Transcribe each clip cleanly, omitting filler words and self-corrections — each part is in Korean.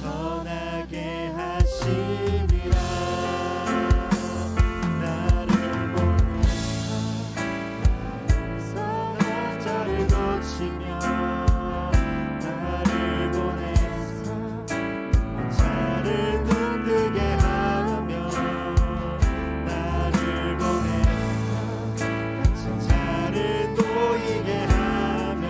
전하게 하심이라. 나를 보내사 저를 고치며 나를 보내사 차를 눈뜨게 하며 나를 보내사 차를 놓이게 하며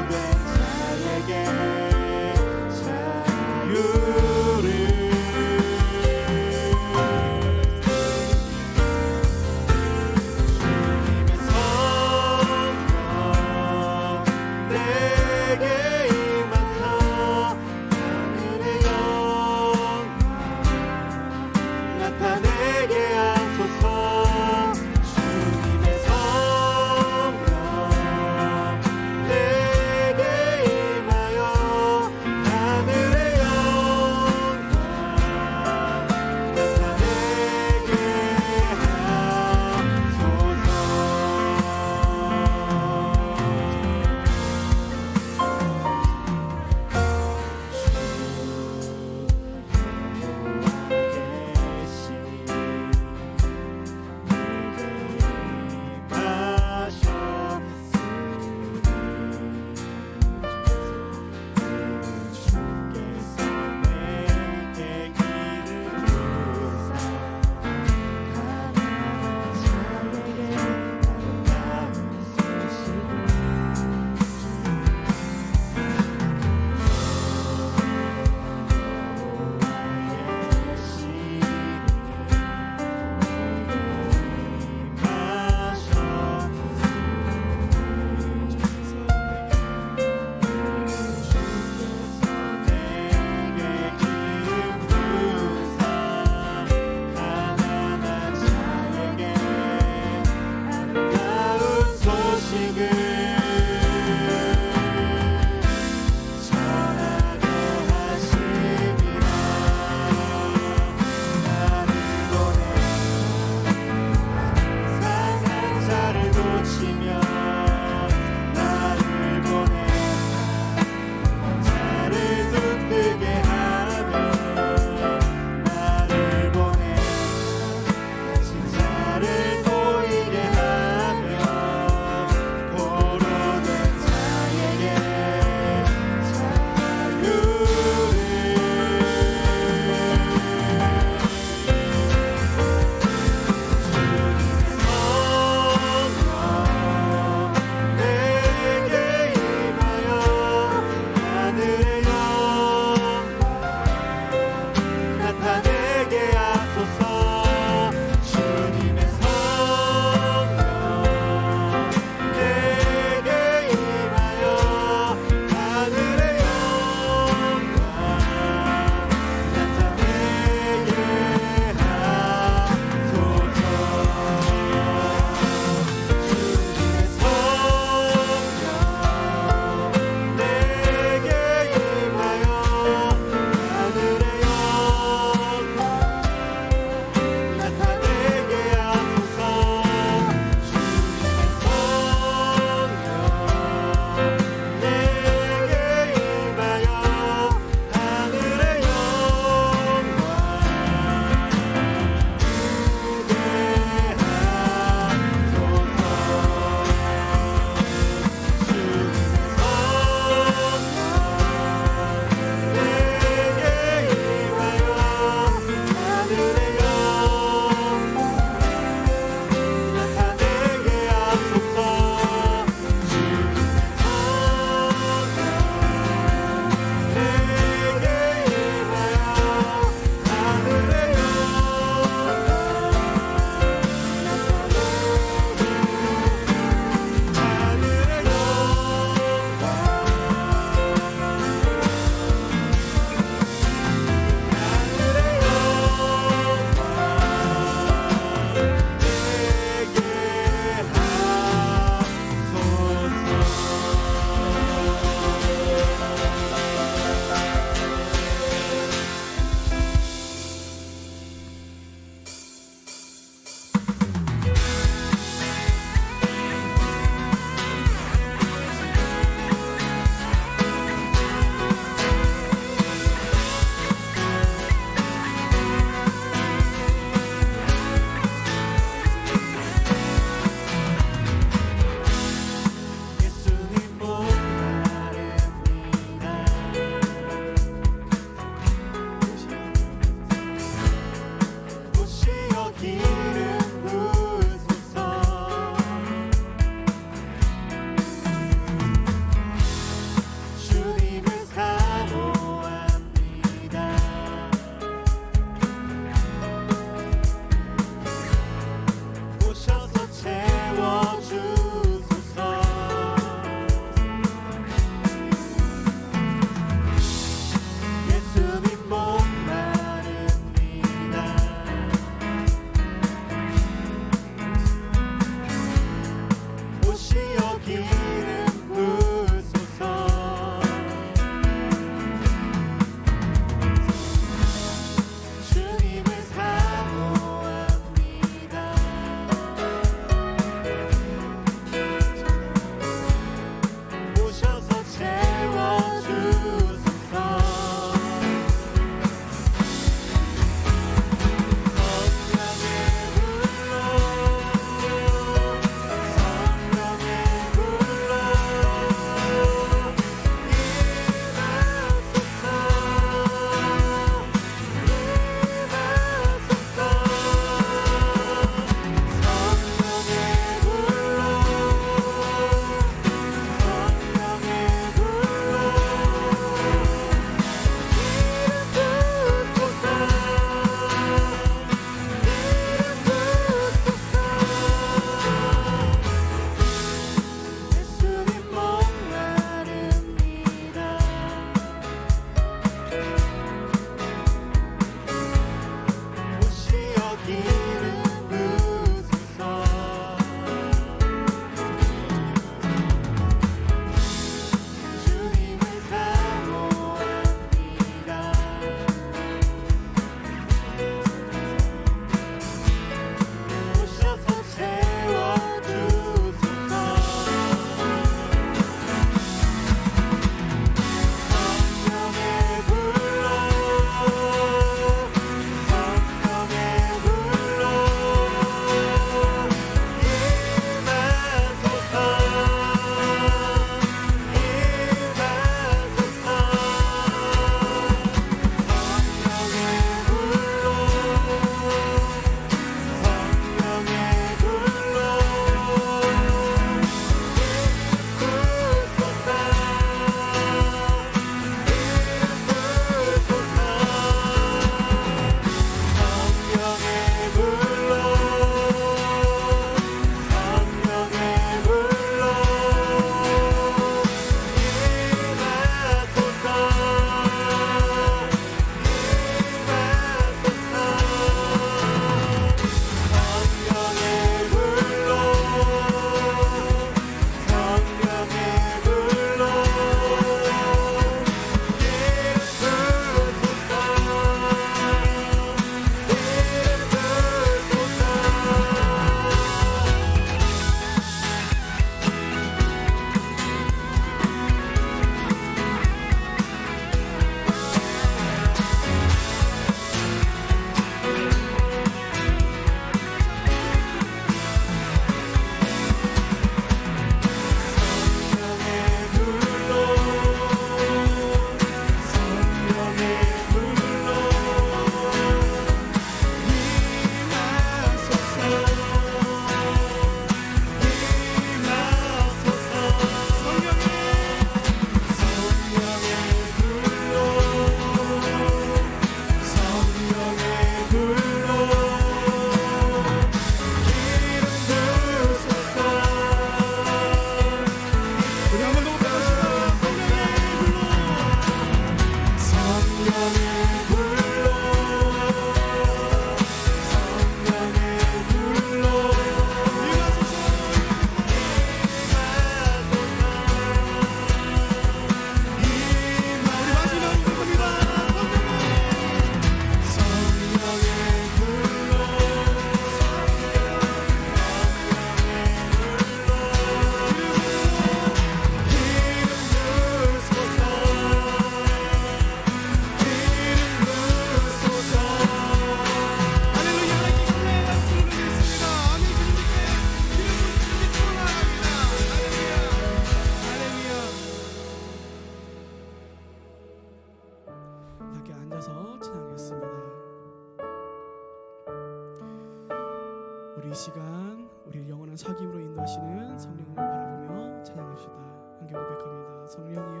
시간 우리를 영원한 사귐으로 인도하시는 성령을 바라보며 찬양합시다. 함께 고백합니다. 성령이여,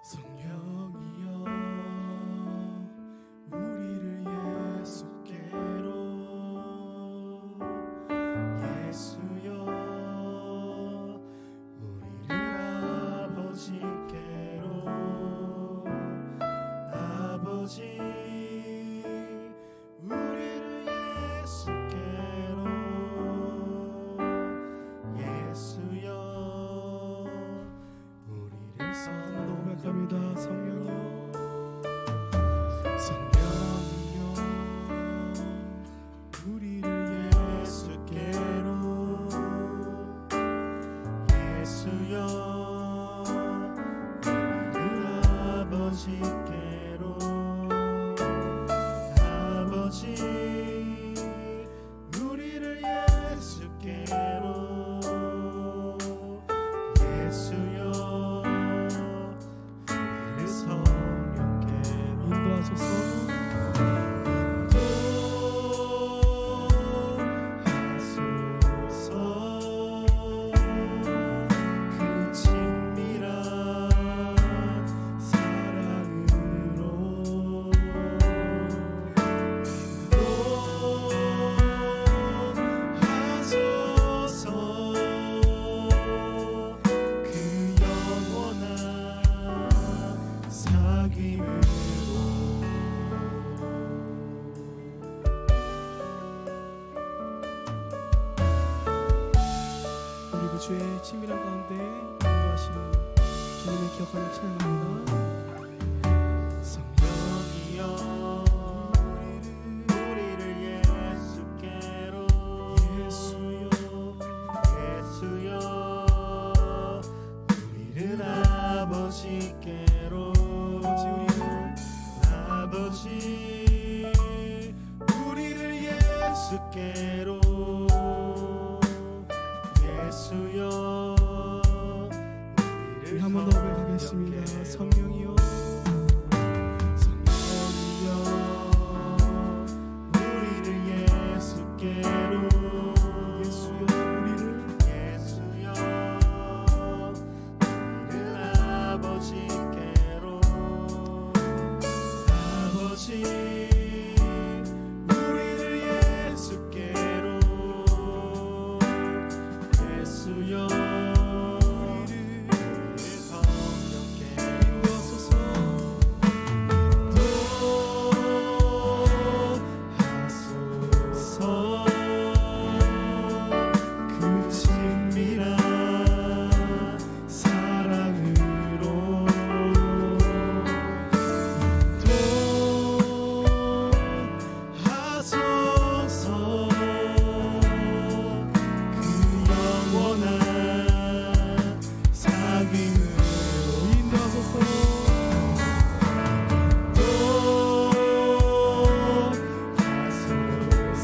성령이여, 우리를 예수께로, 예수여, 우리를 아버지께로, 아버지 우리를 예수께로, 예수여, 우리를 고백합니다. 성령이여, 성령이여, 우리를 예수께로, 예수여, 우리를 아버지께로, 아버지 우리를 예수께로, 예수여, 우리를 성령께로 인도하소서. 인도하소서. 그 친밀한 사랑으로 인도하소서. 그 영원한 사귐으로 우리 그 주의 친밀한 가운데 인도하시는 주님을 기억하며 찬양합니다. 성령이여, 우리를 예수께로, 예수여, 예수여, 우리를 아버지께로, 아버지 우리를 예수께로, 예수여, 우리 한 번 더 고백하겠습니다. 성령이여, 성령이여, 우리를 예수께로, 예수여, 우리를 예수여, 우리를 아버지께로, 아버지 우리를 예수께로, 예수여, 우리를 성령께로 인도하소서. 인도하소서. 그 친밀한 사랑으로 인도하소서. 그 영원한 사귐으로 인도하소서.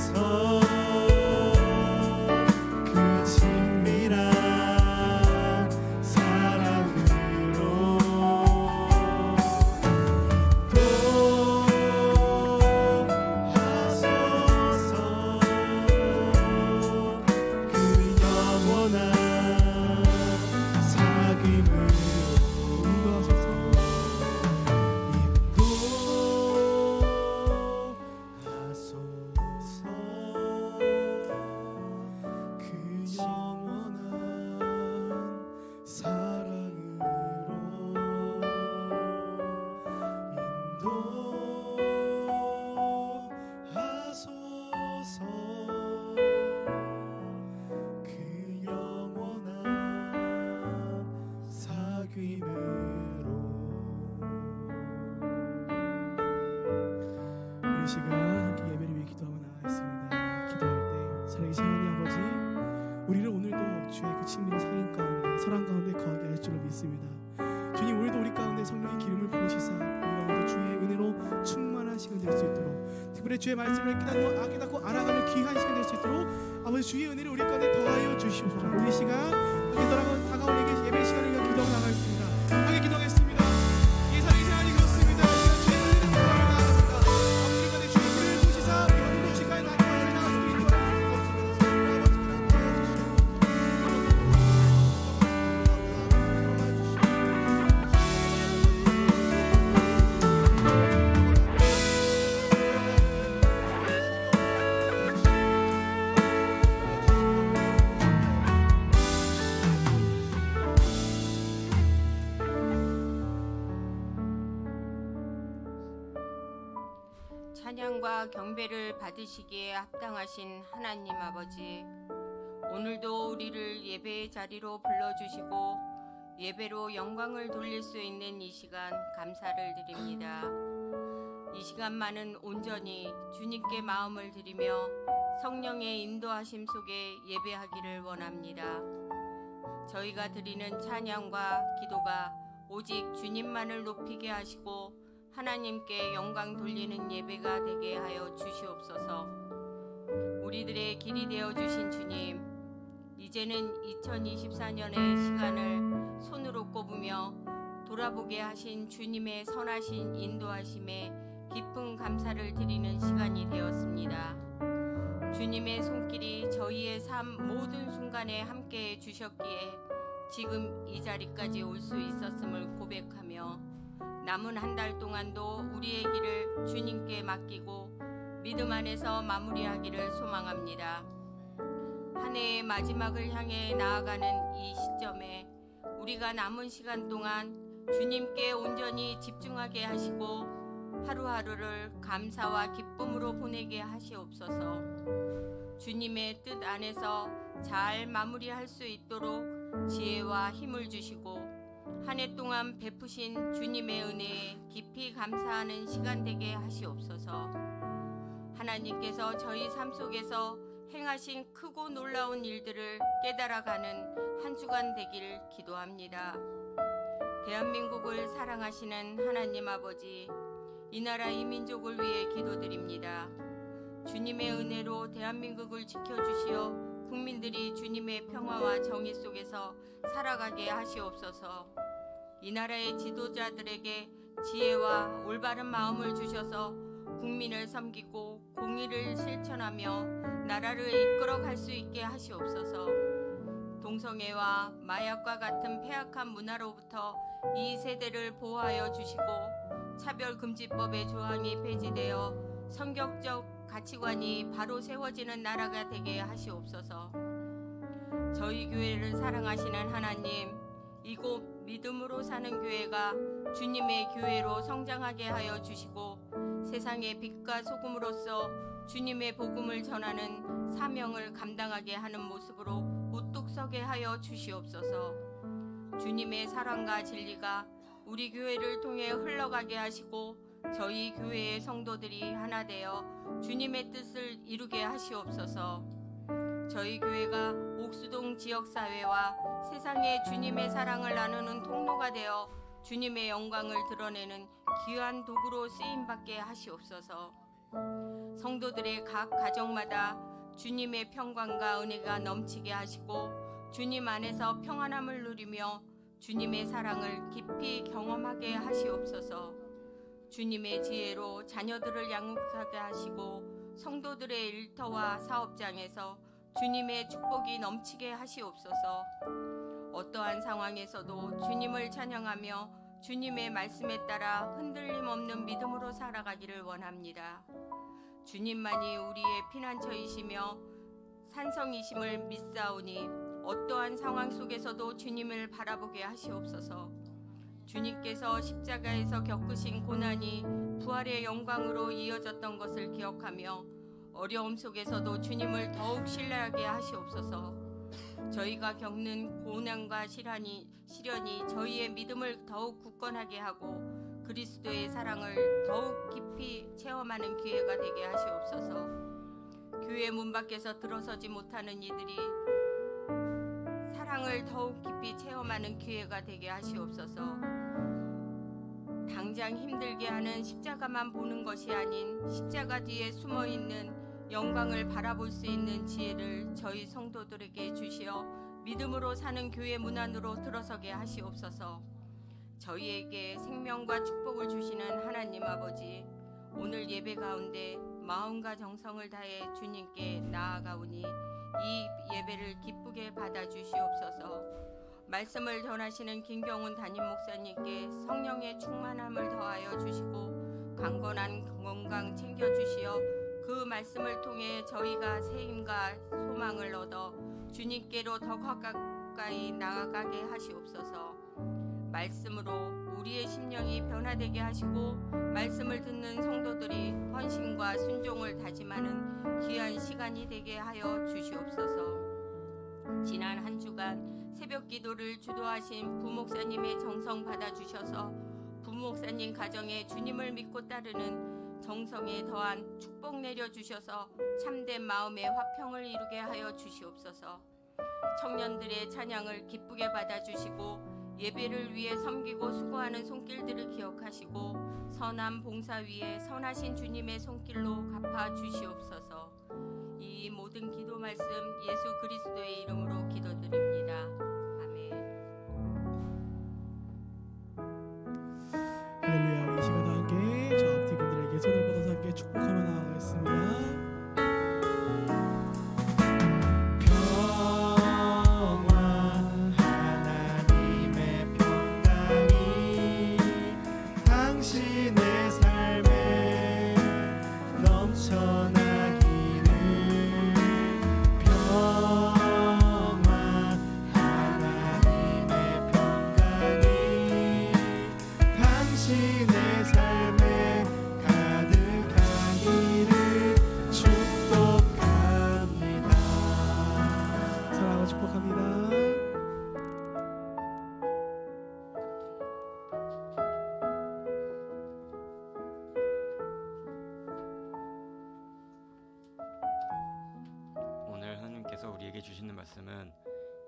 인도하소서. 그 친밀한 사랑으로 인도하소서. 그 영원한 사귐으로 인도하소서. 인도하소서. 그 영원한 사랑으로 인도하소서. 그 영원한 사귐으로. 우리 시간 함께 예배를 위해 기도하며 나아가겠습니다. 기도할 때 사랑의 하나님 아버지, 우리를 오늘도 주의 그 친밀한 상인 가운데, 사랑 가운데 거하게 할 줄로 믿습니다. 주님, 오늘도 우리 가운데 성령의 기름을 부으시사 우리가 오늘도 주의 은혜로 충만한 시간 될 수 있도록, 특별히 주의 말씀을 깨닫고 알아가는 귀한 시간 될 수 있도록 아버지 주의 은혜를 우리 가운데 더하여 주시옵소서. 우리 시간 함께 다가올 예배 시간을 위해 기도하며 나아가겠습니다. 함께 기도하겠습니다. 예상의 시간이 그렇습니다. 주의 은혜를 구하러 나아갑니다. 아버지, 우리 가운데 주의 기름을 부으시사 우리 오늘도 찬양과 경배를 받으시기에 합당하신 하나님 아버지, 오늘도 우리를 예배의 자리로 불러주시고 예배로 영광을 돌릴 수 있는 이 시간 감사를 드립니다. 이 시간만은 온전히 주님께 마음을 드리며 성령의 인도하심 속에 예배하기를 원합니다. 저희가 드리는 찬양과 기도가 오직 주님만을 높이게 하시고 하나님께 영광 돌리는 예배가 되게 하여 주시옵소서. 우리들의 길이 되어 주신 주님, 이제는 2024년의 시간을 손으로 꼽으며 돌아보게 하신 주님의 선하신 인도하심에 깊은 감사를 드리는 시간이 되었습니다. 주님의 손길이 저희의 삶 모든 순간에 함께해 주셨기에 지금 이 자리까지 올 수 있었음을 고백하며 남은 한 달 동안도 우리의 길을 주님께 맡기고 믿음 안에서 마무리하기를 소망합니다. 한 해의 마지막을 향해 나아가는 이 시점에 우리가 남은 시간 동안 주님께 온전히 집중하게 하시고 하루하루를 감사와 기쁨으로 보내게 하시옵소서. 주님의 뜻 안에서 잘 마무리할 수 있도록 지혜와 힘을 주시고 한 해 동안 베푸신 주님의 은혜에 깊이 감사하는 시간 되게 하시옵소서. 하나님께서 저희 삶 속에서 행하신 크고 놀라운 일들을 깨달아가는 한 주간 되길 기도합니다. 대한민국을 사랑하시는 하나님 아버지, 이 나라 이 민족을 위해 기도드립니다. 주님의 은혜로 대한민국을 지켜주시어 국민들이 주님의 평화와 정의 속에서 살아가게 하시옵소서. 이 나라의 지도자들에게 지혜와 올바른 마음을 주셔서 국민을 섬기고 공의를 실천하며 나라를 이끌어갈 수 있게 하시옵소서. 동성애와 마약과 같은 폐악한 문화로부터 이 세대를 보호하여 주시고 차별금지법의 조항이 폐지되어 성경적 가치관이 바로 세워지는 나라가 되게 하시옵소서. 저희 교회를 사랑하시는 하나님, 이곳 믿음으로 사는 교회가 주님의 교회로 성장하게 하여 주시고 세상의 빛과 소금으로서 주님의 복음을 전하는 사명을 감당하게 하는 모습으로 우뚝 서게 하여 주시옵소서. 주님의 사랑과 진리가 우리 교회를 통해 흘러가게 하시고 저희 교회의 성도들이 하나 되어 주님의 뜻을 이루게 하시옵소서. 저희 교회가 옥수동 지역사회와 세상에 주님의 사랑을 나누는 통로가 되어 주님의 영광을 드러내는 귀한 도구로 쓰임받게 하시옵소서. 성도들의 각 가정마다 주님의 평강과 은혜가 넘치게 하시고 주님 안에서 평안함을 누리며 주님의 사랑을 깊이 경험하게 하시옵소서. 주님의 지혜로 자녀들을 양육하게 하시고 성도들의 일터와 사업장에서 주님의 축복이 넘치게 하시옵소서. 어떠한 상황에서도 주님을 찬양하며 주님의 말씀에 따라 흔들림 없는 믿음으로 살아가기를 원합니다. 주님만이 우리의 피난처이시며 산성이심을 믿사오니 어떠한 상황 속에서도 주님을 바라보게 하시옵소서. 주님께서 십자가에서 겪으신 고난이 부활의 영광으로 이어졌던 것을 기억하며 어려움 속에서도 주님을 더욱 신뢰하게 하시옵소서. 저희가 겪는 고난과 시련이 저희의 믿음을 더욱 굳건하게 하고 그리스도의 사랑을 더욱 깊이 체험하는 기회가 되게 하시옵소서. 교회 문 밖에서 들어서지 못하는 이들이 사랑을 더욱 깊이 체험하는 기회가 되게 하시옵소서. 당장 힘들게 하는 십자가만 보는 것이 아닌 십자가 뒤에 숨어있는 영광을 바라볼 수 있는 지혜를 저희 성도들에게 주시어 믿음으로 사는 교회 문 안으로 들어서게 하시옵소서. 저희에게 생명과 축복을 주시는 하나님 아버지, 오늘 예배 가운데 마음과 정성을 다해 주님께 나아가오니 이 예배를 기쁘게 받아주시옵소서. 말씀을 전하시는 김경훈 담임 목사님께 성령의 충만함을 더하여 주시고 강건한 건강 챙겨주시어 그 말씀을 통해 저희가 새 힘과 소망을 얻어 주님께로 더 가까이 나아가게 하시옵소서. 말씀으로 우리의 심령이 변화되게 하시고 말씀을 듣는 성도들이 헌신과 순종을 다짐하는 귀한 시간이 되게 하여 주시옵소서. 지난 한 주간 새벽 기도를 주도하신 부목사님의 정성 받아주셔서 부목사님 가정에 주님을 믿고 따르는 정성에 더한 축복 내려주셔서 참된 마음의 화평을 이루게 하여 주시옵소서. 청년들의 찬양을 기쁘게 받아주시고 예배를 위해 섬기고 수고하는 손길들을 기억하시고 선한 봉사 위에 선하신 주님의 손길로 갚아 주시옵소서. 이 모든 기도 말씀 예수 그리스도의 이름으로 기도드립니다. 아멘. 할렐루야. 우리 이 시간 함께 저 앞뒤 분들에게 손을 뻗어서 함께 축복하며 나아가겠습니다. 평안 하나님의 평강이 당신의 삶에 넘쳐나기를 평안 하나님의 평강이 당신의 삶에 가득하기를 축복합니다. 사랑하고 축복합니다. 오늘 하나님께서 우리에게 주시는 말씀은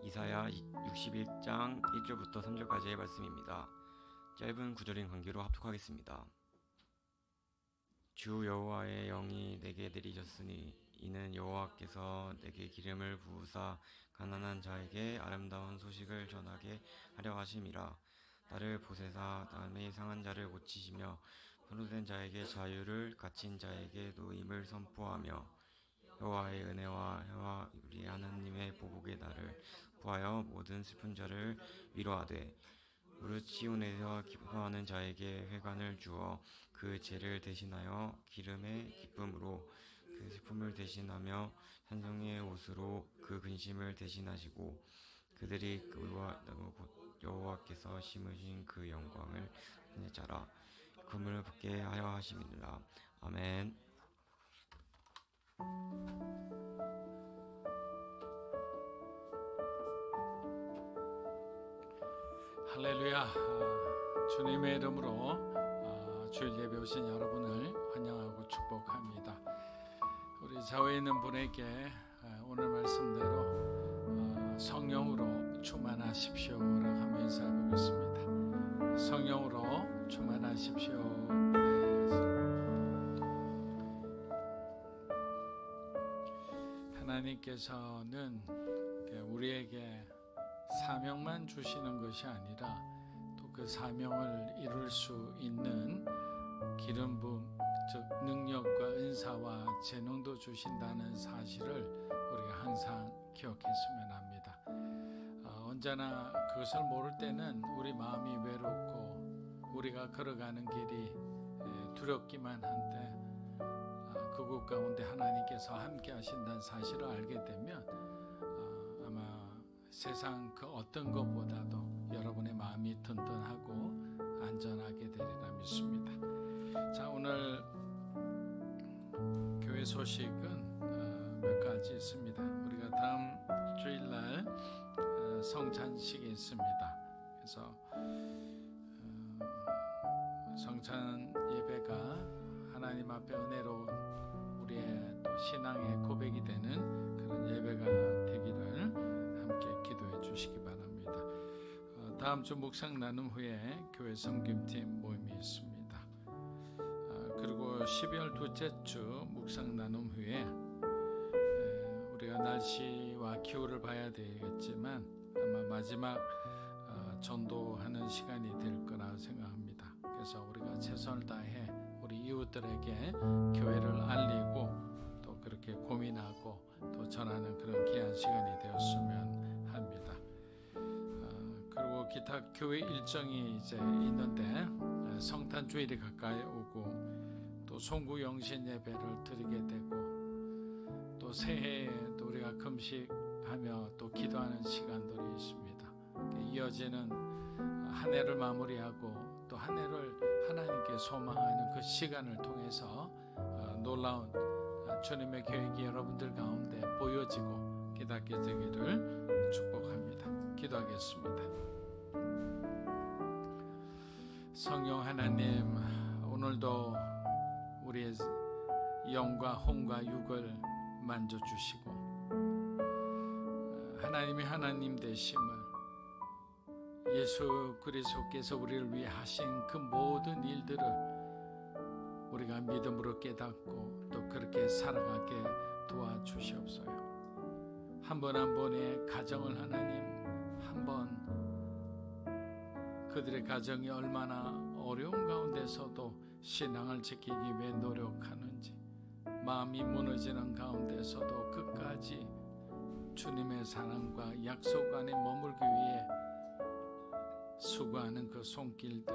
이사야 61장 1절부터 3절까지의 말씀입니다. 짧은 구절인 관계로 합독하겠습니다. 주 여호와의 영이 내게 내리셨으니 이는 여호와께서 내게 기름을 부으사 가난한 자에게 아름다운 소식을 전하게 하려 하심이라. 나를 보세사 남의 상한 자를 고치시며 포로된 자에게 자유를, 갇힌 자에게 노임을 선포하며 여호와의 은혜와 여호와 우리 하나님의 보복의 날을 구하여 모든 슬픈 자를 위로하되 무릇 시온에서 기뻐하는 자에게 회관을 주어 그 죄를 대신하여 기름의 기쁨으로 그 슬픔을 대신하며 찬송의 옷으로 그 근심을 대신하시고 그들이 여호와께서 심으신 그 영광을 자라 그물을 받게 하여 하심이니라. 아멘. 할렐루야. 주님의 이름으로 주일 예배 오신 여러분을 환영하고 축복합니다. 우리 좌우에 있는 분에게 오늘 말씀대로 성령으로 충만하십시오라고 하며 인사해 보겠습니다. 성령으로 충만하십시오. 하나님께서는 우리에게 사명만 주시는 것이 아니라 또 그 사명을 이룰 수 있는 기름 부음, 즉 능력과 은사와 재능도 주신다는 사실을 우리가 항상 기억했으면 합니다. 언제나 그것을 모를 때는 우리 마음이 외롭고 우리가 걸어가는 길이 두렵기만 한데 그곳 가운데 하나님께서 함께 하신다는 사실을 알게 되면 아마 세상 그 어떤 것보다도 여러분의 마음이 든든하고 안전하게 되리라 믿습니다. 자, 오늘 교회 소식은 몇 가지 있습니다. 우리가 다음 주일날 성찬식이 있습니다. 그래서 성찬 예배가 하나님 앞에 은혜로운 우리의 또 신앙의 고백이 되는 그런 예배가 되기를 함께 기도해 주시기 바랍니다. 다음 주 묵상 나눔 후에 교회 섬김팀 모임이 있습니다. 그리고 12월 둘째 주 묵상 나눔 후에 우리가 날씨와 기후를 봐야 되겠지만 아마 마지막 전도하는 시간이 될 거라 생각합니다. 그래서 우리가 최선을 다해 우리 이웃들에게 교회를 알리고 또 그렇게 고민하고 또 전하는 그런 귀한 시간이 되었으면 합니다. 그리고 기타 교회 일정이 이제 있는데 성탄 주일이 가까이 오고 또 송구 영신 예배를 드리게 되고 또 새해에도 우리가 금식하며 또 기도하는 시간들이 있습니다. 이어지는 한 한 해를 마무리하고 또 한 해를 하나님께 소망하는 그 시간을 통해서 놀라운 주님의 계획이 여러분들 가운데 보여지고 깨닫게 되기를 축복합니다. 기도하겠습니다. 성령 하나님, 오늘도 우리의 영과 혼과 육을 만져주시고 하나님이 하나님 되심을, 예수 그리스도께서 우리를 위해 하신 그 모든 일들을 우리가 믿음으로 깨닫고 또 그렇게 살아가게 도와주시옵소서. 한 번 한 번의 가정을 하나님, 한번 그들의 가정이 얼마나 어려운 가운데서도 신앙을 지키기 위해 노력하는지, 마음이 무너지는 가운데서도 끝까지 주님의 사랑과 약속 안에 머물기 위해 수고하는 그 손길들,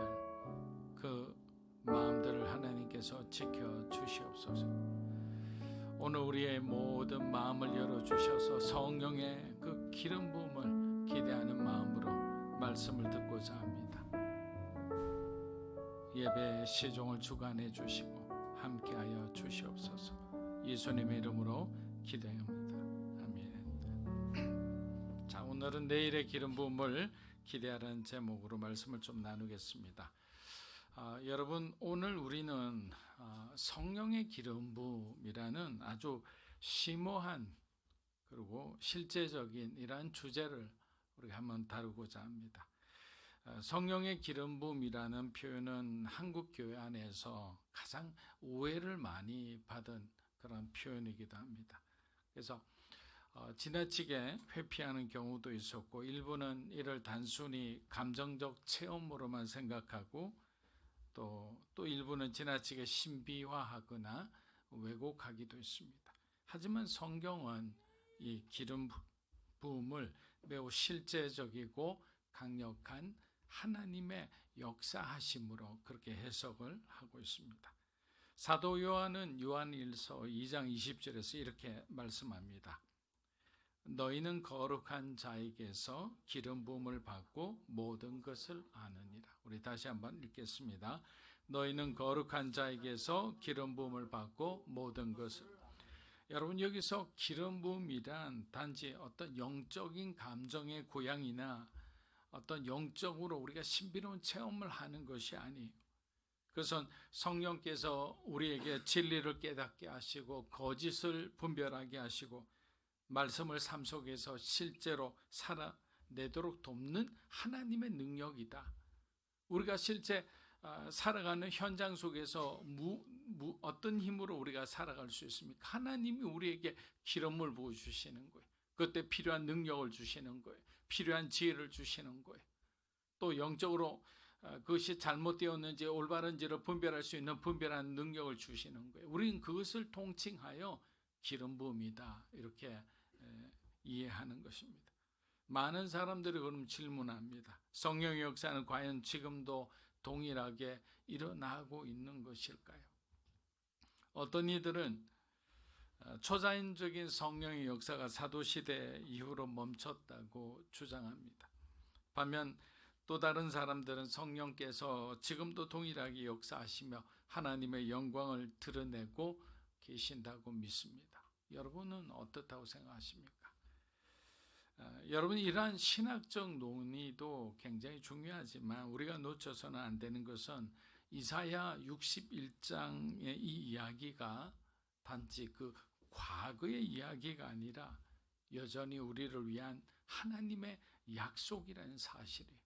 그 마음들을 하나님께서 지켜주시옵소서. 오늘 우리의 모든 마음을 열어주셔서 성령의 그 기름 부음을 기대하는 마음으로 말씀을 듣고자 합니다. 예배의 시종을 주관해 주시고 함께하여 주시옵소서. 예수님의 이름으로 기도합니다. 아멘. 자, 오늘은 내일의 기름 부음을 기대하라는 제목으로 말씀을 좀 나누겠습니다. 여러분, 오늘 우리는 성령의 기름 부음이라는 아주 심오한 그리고 실제적인 이러한 주제를 우리가 한번 다루고자 합니다. 성령의 기름 부음이라는 표현은 한국 교회 안에서 가장 오해를 많이 받은 그런 표현이기도 합니다. 그래서 지나치게 회피하는 경우도 있었고, 일부는 이를 단순히 감정적 체험으로만 생각하고 또 일부는 지나치게 신비화하거나 왜곡하기도 했습니다. 하지만 성경은 이 기름 부음을 매우 실제적이고 강력한 하나님의 역사하심으로 그렇게 해석을 하고 있습니다. 사도 요한은 요한일서 2장 20절에서 이렇게 말씀합니다. 너희는 거룩한 자에게서 기름 부음을 받고 모든 것을 아느니라. 우리 다시 한번 읽겠습니다. 너희는 거룩한 자에게서 기름 부음을 받고 모든 것을. 여러분, 여기서 기름 부음이란 단지 어떤 영적인 감정의 고향이나 어떤 영적으로 우리가 신비로운 체험을 하는 것이 아니에요. 그것은 성령께서 우리에게 진리를 깨닫게 하시고 거짓을 분별하게 하시고 말씀을 삶 속에서 실제로 살아내도록 돕는 하나님의 능력이다. 우리가 실제 살아가는 현장 속에서 어떤 힘으로 우리가 살아갈 수 있습니까? 하나님이 우리에게 기름을 부어주시는 거예요. 그때 필요한 능력을 주시는 거예요. 필요한 지혜를 주시는 거예요. 또 영적으로 그것이 잘못되었는지 올바른지를 분별할 수 있는 분별한 능력을 주시는 거예요. 우리는 그것을 통칭하여 기름 부음이다, 이렇게 이해하는 것입니다. 많은 사람들이 그럼 질문합니다. 성령의 역사는 과연 지금도 동일하게 일어나고 있는 것일까요? 어떤 이들은 초자연적인 성령의 역사가 사도시대 이후로 멈췄다고 주장합니다. 반면 또 다른 사람들은 성령께서 지금도 동일하게 역사하시며 하나님의 영광을 드러내고 계신다고 믿습니다. 여러분은 어떻다고 생각하십니까? 여러분, 이러한 신학적 논의도 굉장히 중요하지만 우리가 놓쳐서는 안 되는 것은 이사야 61장의 이 이야기가 단지 그 과거의 이야기가 아니라 여전히 우리를 위한 하나님의 약속이라는 사실이에요.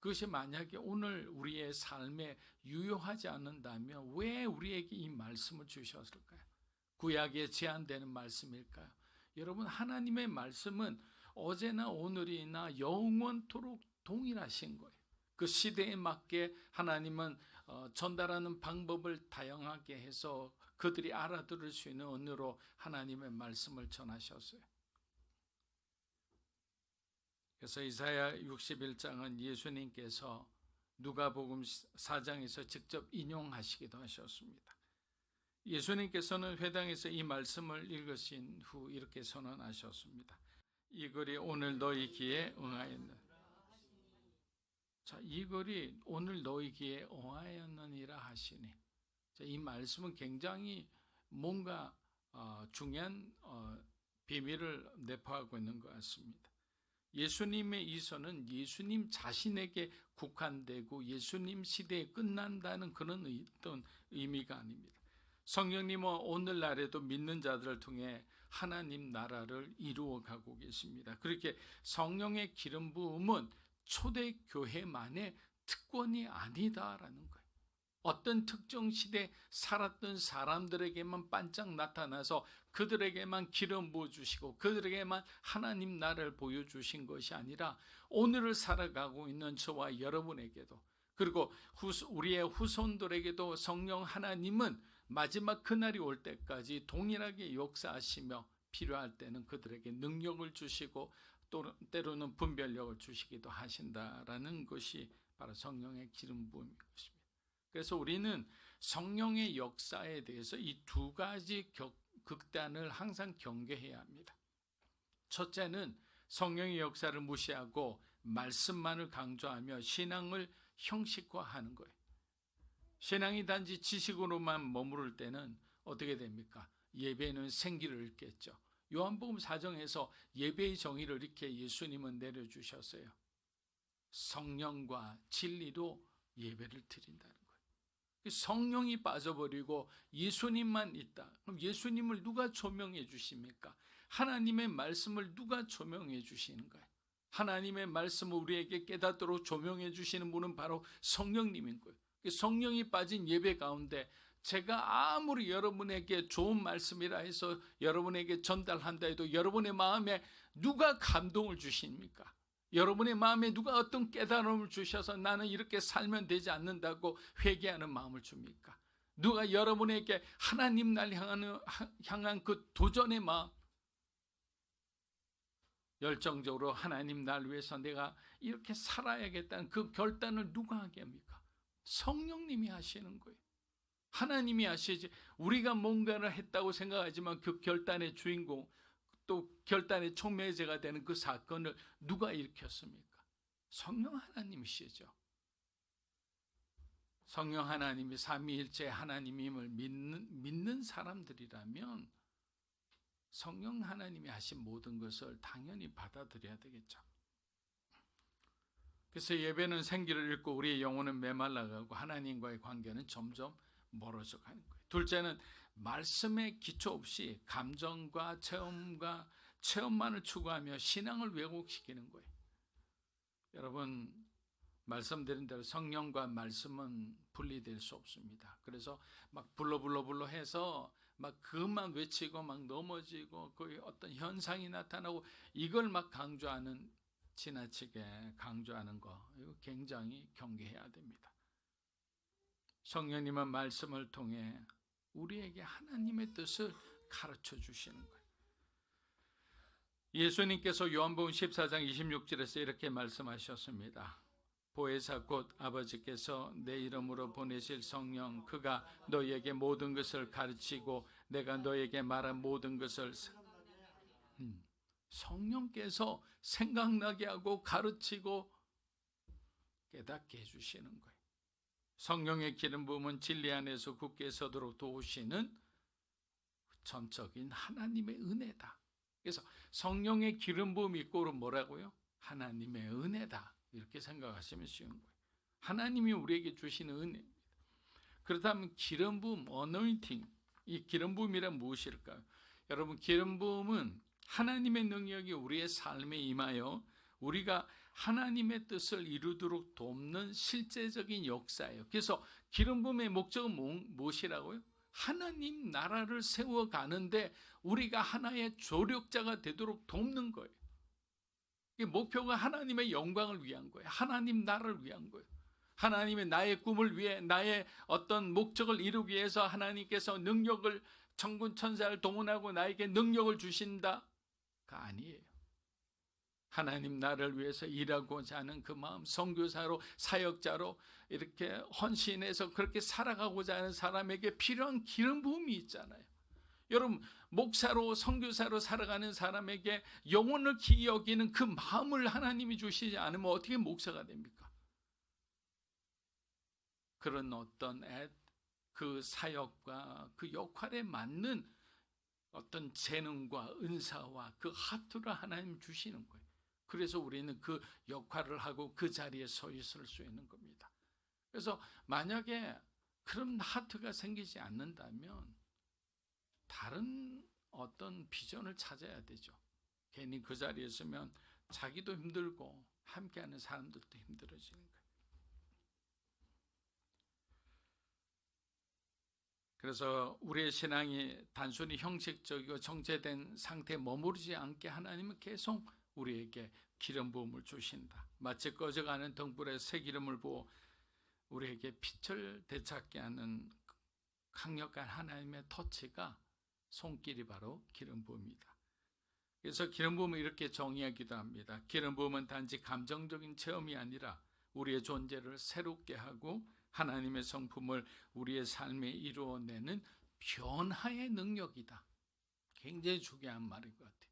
그것이 만약에 오늘 우리의 삶에 유효하지 않는다면 왜 우리에게 이 말씀을 주셨을까요? 구약에 제한되는 말씀일까요? 여러분, 하나님의 말씀은 어제나 오늘이나 영원토록 동일하신 거예요. 그 시대에 맞게 하나님은 전달하는 방법을 다양하게 해서 그들이 알아들을 수 있는 언어로 하나님의 말씀을 전하셨어요. 그래서 이사야 61장은 예수님께서 누가복음 4장에서 직접 인용하시기도 하셨습니다. 예수님께서는 회당에서 이 말씀을 읽으신 후 이렇게 선언하셨습니다. 이 글이 오늘 너희 귀에 응하였느니라. 자, 이 글이 오늘 너희 귀에 옹하였느니라 하시니, 자, 이 말씀은 굉장히 뭔가 중요한 비밀을 내포하고 있는 것 같습니다. 예수님의 이서는 예수님 자신에게 국한되고 예수님 시대에 끝난다는 그런 어떤 의미가 아닙니다. 성령님은 오늘날에도 믿는 자들을 통해 하나님 나라를 이루어가고 계십니다. 그렇게 성령의 기름 부음은 초대교회만의 특권이 아니다라는 거예요. 어떤 특정 시대에 살았던 사람들에게만 반짝 나타나서 그들에게만 기름 부어주시고 그들에게만 하나님 나라를 보여주신 것이 아니라 오늘을 살아가고 있는 저와 여러분에게도, 그리고 우리의 후손들에게도 성령 하나님은 마지막 그날이 올 때까지 동일하게 역사하시며 필요할 때는 그들에게 능력을 주시고 또 때로는 분별력을 주시기도 하신다라는 것이 바로 성령의 기름 부음인 것입니다. 그래서 우리는 성령의 역사에 대해서 이 두 가지 극단을 항상 경계해야 합니다. 첫째는 성령의 역사를 무시하고 말씀만을 강조하며 신앙을 형식화하는 거예요. 신앙이 단지 지식으로만 머무를 때는 어떻게 됩니까? 예배는 생기를 잃겠죠. 요한복음 4장에서 예배의 정의를 이렇게 예수님은 내려주셨어요. 성령과 진리로 예배를 드린다는 거예요. 성령이 빠져버리고 예수님만 있다. 그럼 예수님을 누가 조명해 주십니까? 하나님의 말씀을 누가 조명해 주시는가요? 하나님의 말씀을 우리에게 깨닫도록 조명해 주시는 분은 바로 성령님인 거예요. 성령이 빠진 예배 가운데 제가 아무리 여러분에게 좋은 말씀이라 해서 여러분에게 전달한다 해도 여러분의 마음에 누가 감동을 주십니까? 여러분의 마음에 누가 어떤 깨달음을 주셔서 나는 이렇게 살면 되지 않는다고 회개하는 마음을 줍니까? 누가 여러분에게 하나님 날 향한 그 도전의 마음, 열정적으로 하나님 날 위해서 내가 이렇게 살아야겠다는 그 결단을 누가 하게 합니까? 성령님이 하시는 거예요. 하나님이 하시지, 우리가 뭔가를 했다고 생각하지만 그 결단의 주인공, 또 결단의 촉매제가 되는 그 사건을 누가 일으켰습니까? 성령 하나님이시죠. 성령 하나님이 삼위일체 하나님임을 믿는 사람들이라면 성령 하나님이 하신 모든 것을 당연히 받아들여야 되겠죠. 그래서 예배는 생기를 잃고 우리의 영혼은 메말라가고 하나님과의 관계는 점점 멀어져 가는 거예요. 둘째는 말씀의 기초 없이 감정과 체험만을 추구하며 신앙을 왜곡시키는 거예요. 여러분, 말씀드린 대로 성령과 말씀은 분리될 수 없습니다. 그래서 막 불러 해서 막 그것만 외치고 막 넘어지고 그 어떤 현상이 나타나고 이걸 막 강조하는, 지나치게 강조하는 거, 이거 굉장히 경계해야 됩니다. 성령님은 말씀을 통해 우리에게 하나님의 뜻을 가르쳐 주시는 거예요. 예수님께서 요한복음 14장 26절에서 이렇게 말씀하셨습니다. 보혜사 곧 아버지께서 내 이름으로 보내실 성령, 그가 너희에게 모든 것을 가르치고 내가 너희에게 말한 모든 것을 성령께서 생각나게 하고 가르치고 깨닫게 해주시는 거예요. 성령의 기름 부음은 진리 안에서 굳게 서도록 도우시는 전적인 하나님의 은혜다. 그래서 성령의 기름 부음이 있고 뭐라고요? 하나님의 은혜다. 이렇게 생각하시면 쉬운 거예요. 하나님이 우리에게 주시는 은혜입니다. 그렇다면 기름 부음, 어노인팅, 이 기름 부음이란 무엇일까요? 여러분, 기름 부음은 하나님의 능력이 우리의 삶에 임하여 우리가 하나님의 뜻을 이루도록 돕는 실제적인 역사예요. 그래서 기름 부음의 목적은 무엇이라고요? 하나님 나라를 세워가는데 우리가 하나의 조력자가 되도록 돕는 거예요. 목표가 하나님의 영광을 위한 거예요. 하나님 나라를 위한 거예요. 하나님의 나의 꿈을 위해, 나의 어떤 목적을 이루기 위해서 하나님께서 능력을, 천군 천사를 동원하고 나에게 능력을 주신다가 아니에요. 하나님 나라를 위해서 일하고자 하는 그 마음, 선교사로, 사역자로 이렇게 헌신해서 그렇게 살아가고자 하는 사람에게 필요한 기름 부음이 있잖아요. 여러분, 목사로, 선교사로 살아가는 사람에게 영혼을 기이 여기는 그 마음을 하나님이 주시지 않으면 어떻게 목사가 됩니까? 그런 어떤 그 사역과 그 역할에 맞는 어떤 재능과 은사와 그 하트를 하나님 주시는 거예요. 그래서 우리는 그 역할을 하고 그 자리에 서 있을 수 있는 겁니다. 그래서 만약에 그런 하트가 생기지 않는다면 다른 어떤 비전을 찾아야 되죠. 괜히 그 자리에 있으면 자기도 힘들고 함께하는 사람들도 힘들어지는 거예요. 그래서 우리의 신앙이 단순히 형식적이고 정체된 상태에 머무르지 않게 하나님은 계속 우리에게 기름 부음을 주신다. 마치 꺼져가는 등불에 새 기름을 부어 우리에게 빛을 되찾게 하는 강력한 하나님의 터치가 손길이 바로 기름 부음이다. 그래서 기름 부음을 이렇게 정의하기도 합니다. 기름 부음은 단지 감정적인 체험이 아니라 우리의 존재를 새롭게 하고 하나님의 성품을 우리의 삶에 이루어내는 변화의 능력이다. 굉장히 중요한 말인 것 같아요.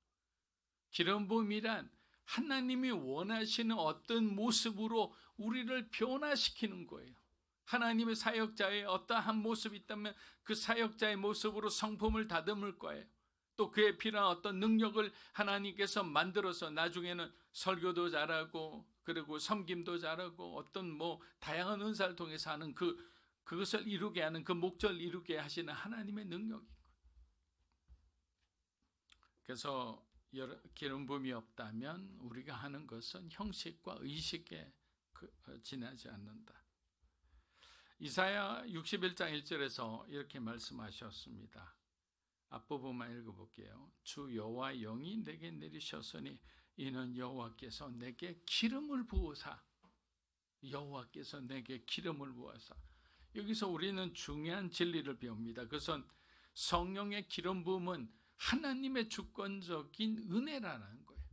기름 부음이란 하나님이 원하시는 어떤 모습으로 우리를 변화시키는 거예요. 하나님의 사역자의 어떠한 모습이 있다면 그 사역자의 모습으로 성품을 다듬을 거예요. 또 그에 필요한 어떤 능력을 하나님께서 만들어서 나중에는 설교도 잘하고 그리고 섬김도 잘하고 어떤 다양한 은사를 통해서 하는 그것을 이루게 하는 그 목적을 이루게 하시는 하나님의 능력인 거예요. 그래서 기름 부음이 없다면 우리가 하는 것은 형식과 의식에 지나지 않는다. 이사야 61장 1절에서 이렇게 말씀하셨습니다. 앞부분만 읽어볼게요. 주 여호와 영이 내게 내리셨으니 이는 여호와께서 내게 기름을 부으사. 여호와께서 내게 기름을 부으사. 여기서 우리는 중요한 진리를 배웁니다. 그것은 성령의 기름 부음은 하나님의 주권적인 은혜라는 거예요.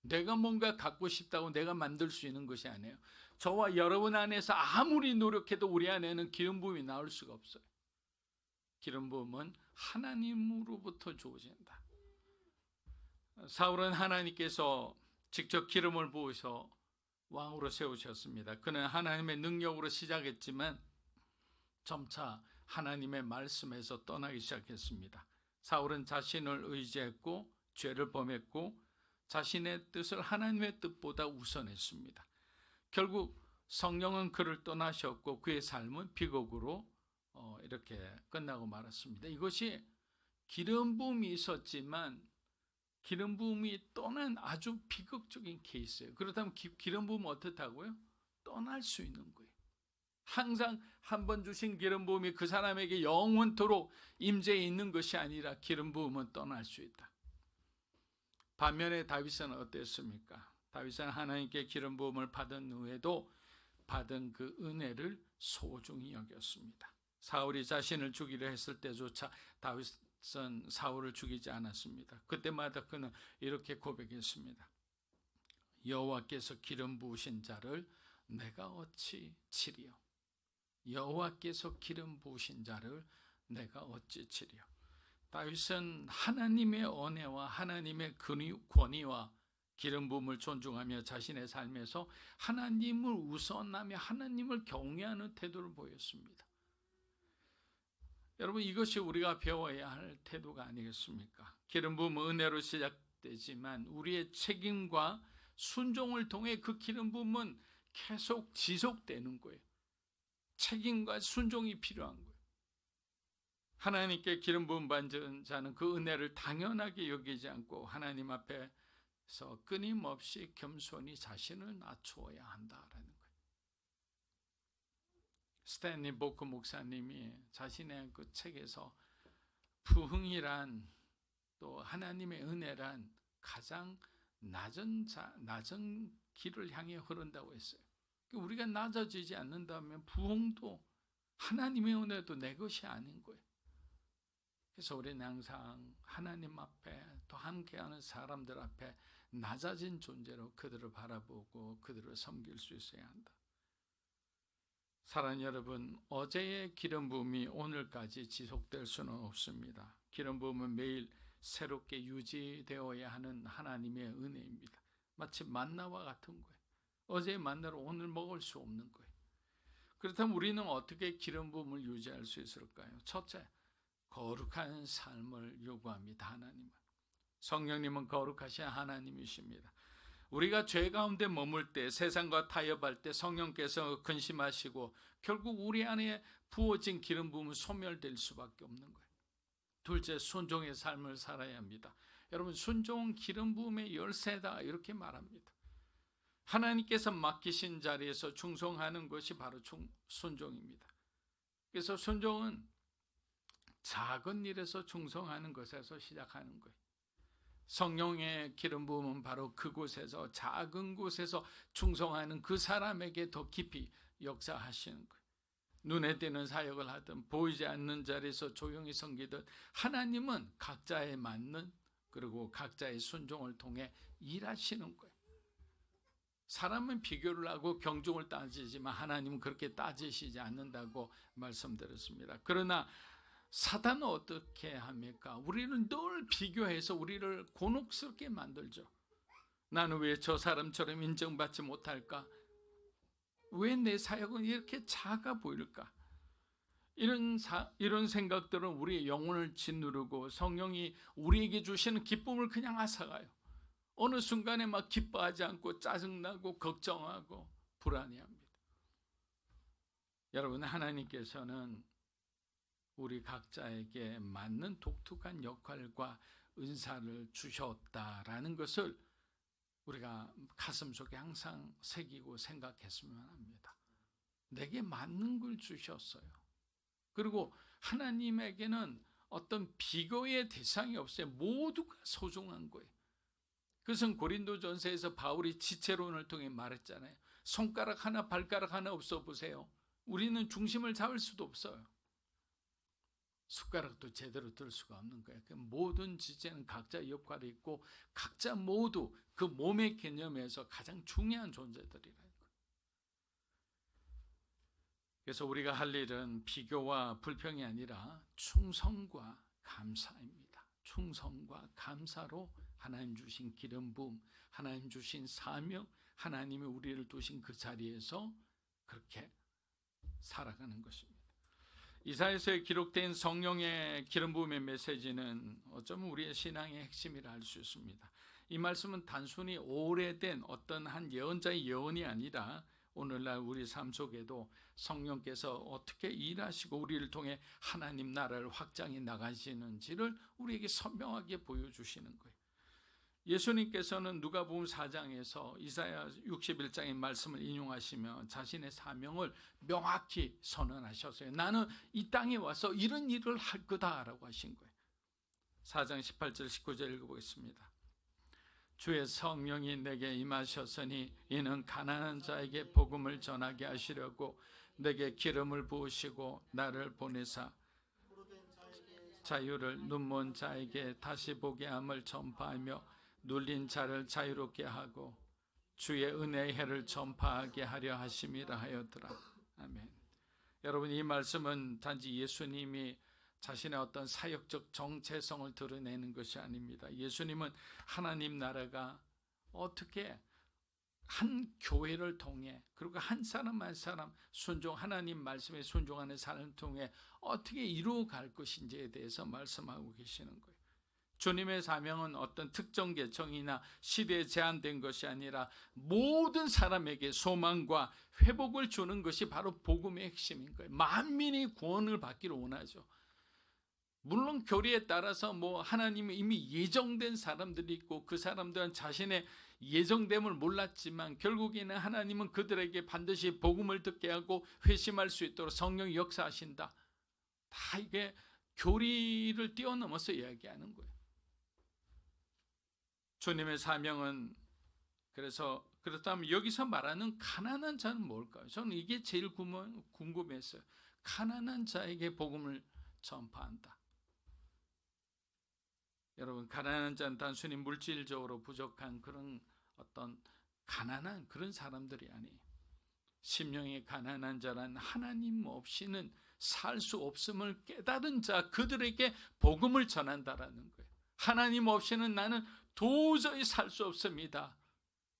내가 뭔가 갖고 싶다고 내가 만들 수 있는 것이 아니에요. 저와 여러분 안에서 아무리 노력해도 우리 안에는 기름 부음이 나올 수가 없어요. 기름 부음은 하나님으로부터 주어진다. 사울은 하나님께서 직접 기름을 부으셔 왕으로 세우셨습니다. 그는 하나님의 능력으로 시작했지만 점차 하나님의 말씀에서 떠나기 시작했습니다. 사울은 자신을 의지했고 죄를 범했고 자신의 뜻을 하나님의 뜻보다 우선했습니다. 결국 성령은 그를 떠나셨고 그의 삶은 비극으로 이렇게 끝나고 말았습니다. 이것이 기름 부음이 있었지만 기름 부음이 떠난 아주 비극적인 케이스예요. 그렇다면 기름 부음은 어떻다고요? 떠날 수 있는 거예요. 항상 한 번 주신 기름 부음이 그 사람에게 영원토록 임재해 있는 것이 아니라 기름 부음은 떠날 수 있다. 반면에 다윗은 어땠습니까? 다윗은 하나님께 기름 부음을 받은 후에도 받은 그 은혜를 소중히 여겼습니다. 사울이 자신을 죽이려 했을 때조차 다윗은 사울을 죽이지 않았습니다. 그때마다 그는 이렇게 고백했습니다. 여호와께서 기름 부으신 자를 내가 어찌 치리요. 여호와께서 기름 부으신 자를 내가 어찌 치리요. 다윗은 하나님의 은혜와 하나님의 권위와 기름 부음을 존중하며 자신의 삶에서 하나님을 우선하며 하나님을 경외하는 태도를 보였습니다. 여러분, 이것이 우리가 배워야 할 태도가 아니겠습니까? 기름 부음은 은혜로 시작되지만 우리의 책임과 순종을 통해 그 기름 부음은 계속 지속되는 거예요. 책임과 순종이 필요한 거예요. 하나님께 기름 부음 받은 자는 그 은혜를 당연하게 여기지 않고 하나님 앞에서 끊임없이 겸손히 자신을 낮추어야 한다라는 거예요. 스탠리 보크 목사님이 자신의 그 책에서 부흥이란 또 하나님의 은혜란 가장 낮은 길을 향해 흐른다고 했어요. 우리가 낮아지지 않는다면 부흥도 하나님의 은혜도 내 것이 아닌 거예요. 그래서 우리는 항상 하나님 앞에 또 함께하는 사람들 앞에 낮아진 존재로 그들을 바라보고 그들을 섬길 수 있어야 한다. 사랑하는 여러분, 어제의 기름 부음이 오늘까지 지속될 수는 없습니다. 기름 부음은 매일 새롭게 유지되어야 하는 하나님의 은혜입니다. 마치 만나와 같은 거예요. 어제의 만나를 오늘 먹을 수 없는 거예요. 그렇다면 우리는 어떻게 기름 부음을 유지할 수 있을까요? 첫째, 거룩한 삶을 요구합니다. 하나님은. 성령님은 거룩하신 하나님이십니다. 우리가 죄 가운데 머물 때, 세상과 타협할 때 성령께서 근심하시고 결국 우리 안에 부어진 기름 부음은 소멸될 수밖에 없는 거예요. 둘째, 순종의 삶을 살아야 합니다. 여러분, 순종은 기름 부음의 열쇠다 이렇게 말합니다. 하나님께서 맡기신 자리에서 충성하는 것이 바로 순종입니다. 그래서 순종은 작은 일에서 충성하는 것에서 시작하는 거예요. 성령의 기름 부음은 바로 그곳에서, 작은 곳에서 충성하는 그 사람에게 더 깊이 역사하시는 거예요. 눈에 띄는 사역을 하든 보이지 않는 자리에서 조용히 섬기든 하나님은 각자에 맞는, 그리고 각자의 순종을 통해 일하시는 거예요. 사람은 비교를 하고 경중을 따지지만 하나님은 그렇게 따지시지 않는다고 말씀드렸습니다. 그러나 사단은 어떻게 합니까? 우리를 늘 비교해서 우리를 곤혹스럽게 만들죠. 나는 왜 저 사람처럼 인정받지 못할까? 왜 내 사역은 이렇게 작아 보일까? 이런 생각들은 우리의 영혼을 짓누르고 성령이 우리에게 주시는 기쁨을 그냥 앗아가요. 어느 순간에 막 기뻐하지 않고 짜증나고 걱정하고 불안해합니다. 여러분, 하나님께서는 우리 각자에게 맞는 독특한 역할과 은사를 주셨다라는 것을 우리가 가슴속에 항상 새기고 생각했으면 합니다. 내게 맞는 걸 주셨어요. 그리고 하나님에게는 어떤 비교의 대상이 없어요. 모두가 소중한 거예요. 그것은 고린도전서에서 바울이 지체론을 통해 말했잖아요. 손가락 하나 발가락 하나 없어 보세요. 우리는 중심을 잡을 수도 없어요. 숟가락도 제대로 들 수가 없는 거예요. 모든 지체는 각자 역할이 있고 각자 모두 그 몸의 개념에서 가장 중요한 존재들이라는 거예요. 그래서 우리가 할 일은 비교와 불평이 아니라 충성과 감사입니다. 충성과 감사로 하나님 주신 기름 부음, 하나님 주신 사명, 하나님이 우리를 두신 그 자리에서 그렇게 살아가는 것입니다. 이사야서에 기록된 성령의 기름 부음의 메시지는 어쩌면 우리의 신앙의 핵심이라 할 수 있습니다. 이 말씀은 단순히 오래된 어떤 한 예언자의 예언이 아니라 오늘날 우리 삶 속에도 성령께서 어떻게 일하시고 우리를 통해 하나님 나라를 확장해 나가시는지를 우리에게 선명하게 보여주시는 거예요. 예수님께서는 누가복음 4장에서 이사야 61장의 말씀을 인용하시며 자신의 사명을 명확히 선언하셨어요. 나는 이 땅에 와서 이런 일을 할 거다라고 하신 거예요. 4장 18절 19절 읽어보겠습니다. 주의 성령이 내게 임하셨으니 이는 가난한 자에게 복음을 전하게 하시려고 내게 기름을 부으시고 나를 보내사 자유를 눈먼 자에게 다시 보게 함을 전파하며 눌린 자를 자유롭게 하고 주의 은혜의 해를 전파하게 하려 하심이라 하였더라. 아멘. 여러분, 이 말씀은 단지 예수님이 자신의 어떤 사역적 정체성을 드러내는 것이 아닙니다. 예수님은 하나님 나라가 어떻게 한 교회를 통해, 그리고 한 사람 한 사람 하나님 말씀에 순종하는 사람을 통해 어떻게 이루어갈 것인지에 대해서 말씀하고 계시는 거예요. 주님의 사명은 어떤 특정 계층이나 시대에 제한된 것이 아니라 모든 사람에게 소망과 회복을 주는 것이 바로 복음의 핵심인 거예요. 만민이 구원을 받기를 원하죠. 물론 교리에 따라서 하나님이 이미 예정된 사람들이 있고 그 사람들은 자신의 예정됨을 몰랐지만 결국에는 하나님은 그들에게 반드시 복음을 듣게 하고 회심할 수 있도록 성령이 역사하신다. 다 이게 교리를 뛰어넘어서 이야기하는 거예요. 주님의 사명은 그렇다면 여기서 말하는 가난한 자는 뭘까요? 저는 이게 제일 궁금했어요. 가난한 자에게 복음을 전파한다. 여러분, 가난한 자는 단순히 물질적으로 부족한 그런 어떤 가난한 그런 사람들이 아니에요. 심령이 가난한 자란 하나님 없이는 살 수 없음을 깨달은 자, 그들에게 복음을 전한다라는 거예요. 하나님 없이는 나는 도저히 살 수 없습니다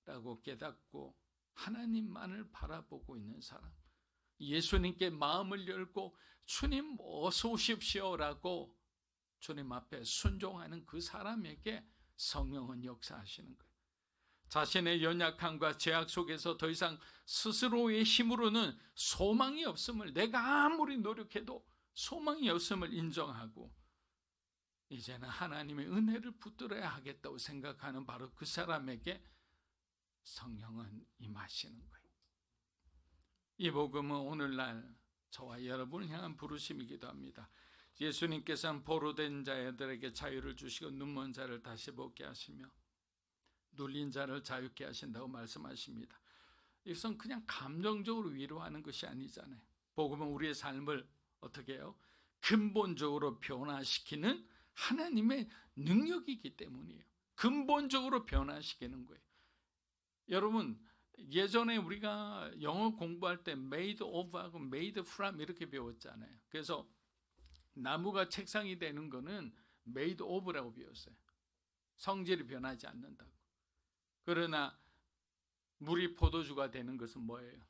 라고 깨닫고 하나님만을 바라보고 있는 사람, 예수님께 마음을 열고 주님 어서 오십시오라고 주님 앞에 순종하는 그 사람에게 성령은 역사하시는 거예요. 자신의 연약함과 죄악 속에서 더 이상 스스로의 힘으로는 소망이 없음을, 내가 아무리 노력해도 소망이 없음을 인정하고 이제는 하나님의 은혜를 붙들어야 하겠다고 생각하는 바로 그 사람에게 성령은 임하시는 거예요. 이 복음은 오늘날 저와 여러분을 향한 부르심이기도 합니다. 예수님께서는 포로된 자들에게 자유를 주시고 눈먼 자를 다시 보게 하시며 눌린 자를 자유케 하신다고 말씀하십니다. 이것은 그냥 감정적으로 위로하는 것이 아니잖아요. 복음은 우리의 삶을 어떻게 해요? 근본적으로 변화시키는 하나님의 능력이기 때문이에요. 근본적으로 변화시키는 거예요. 여러분, 예전에 우리가 영어 공부할 때 made of하고 made from 이렇게 배웠잖아요. 그래서 나무가 책상이 되는 거는 made of라고 배웠어요. 성질이 변하지 않는다고. 그러나 물이 포도주가 되는 것은 뭐예요?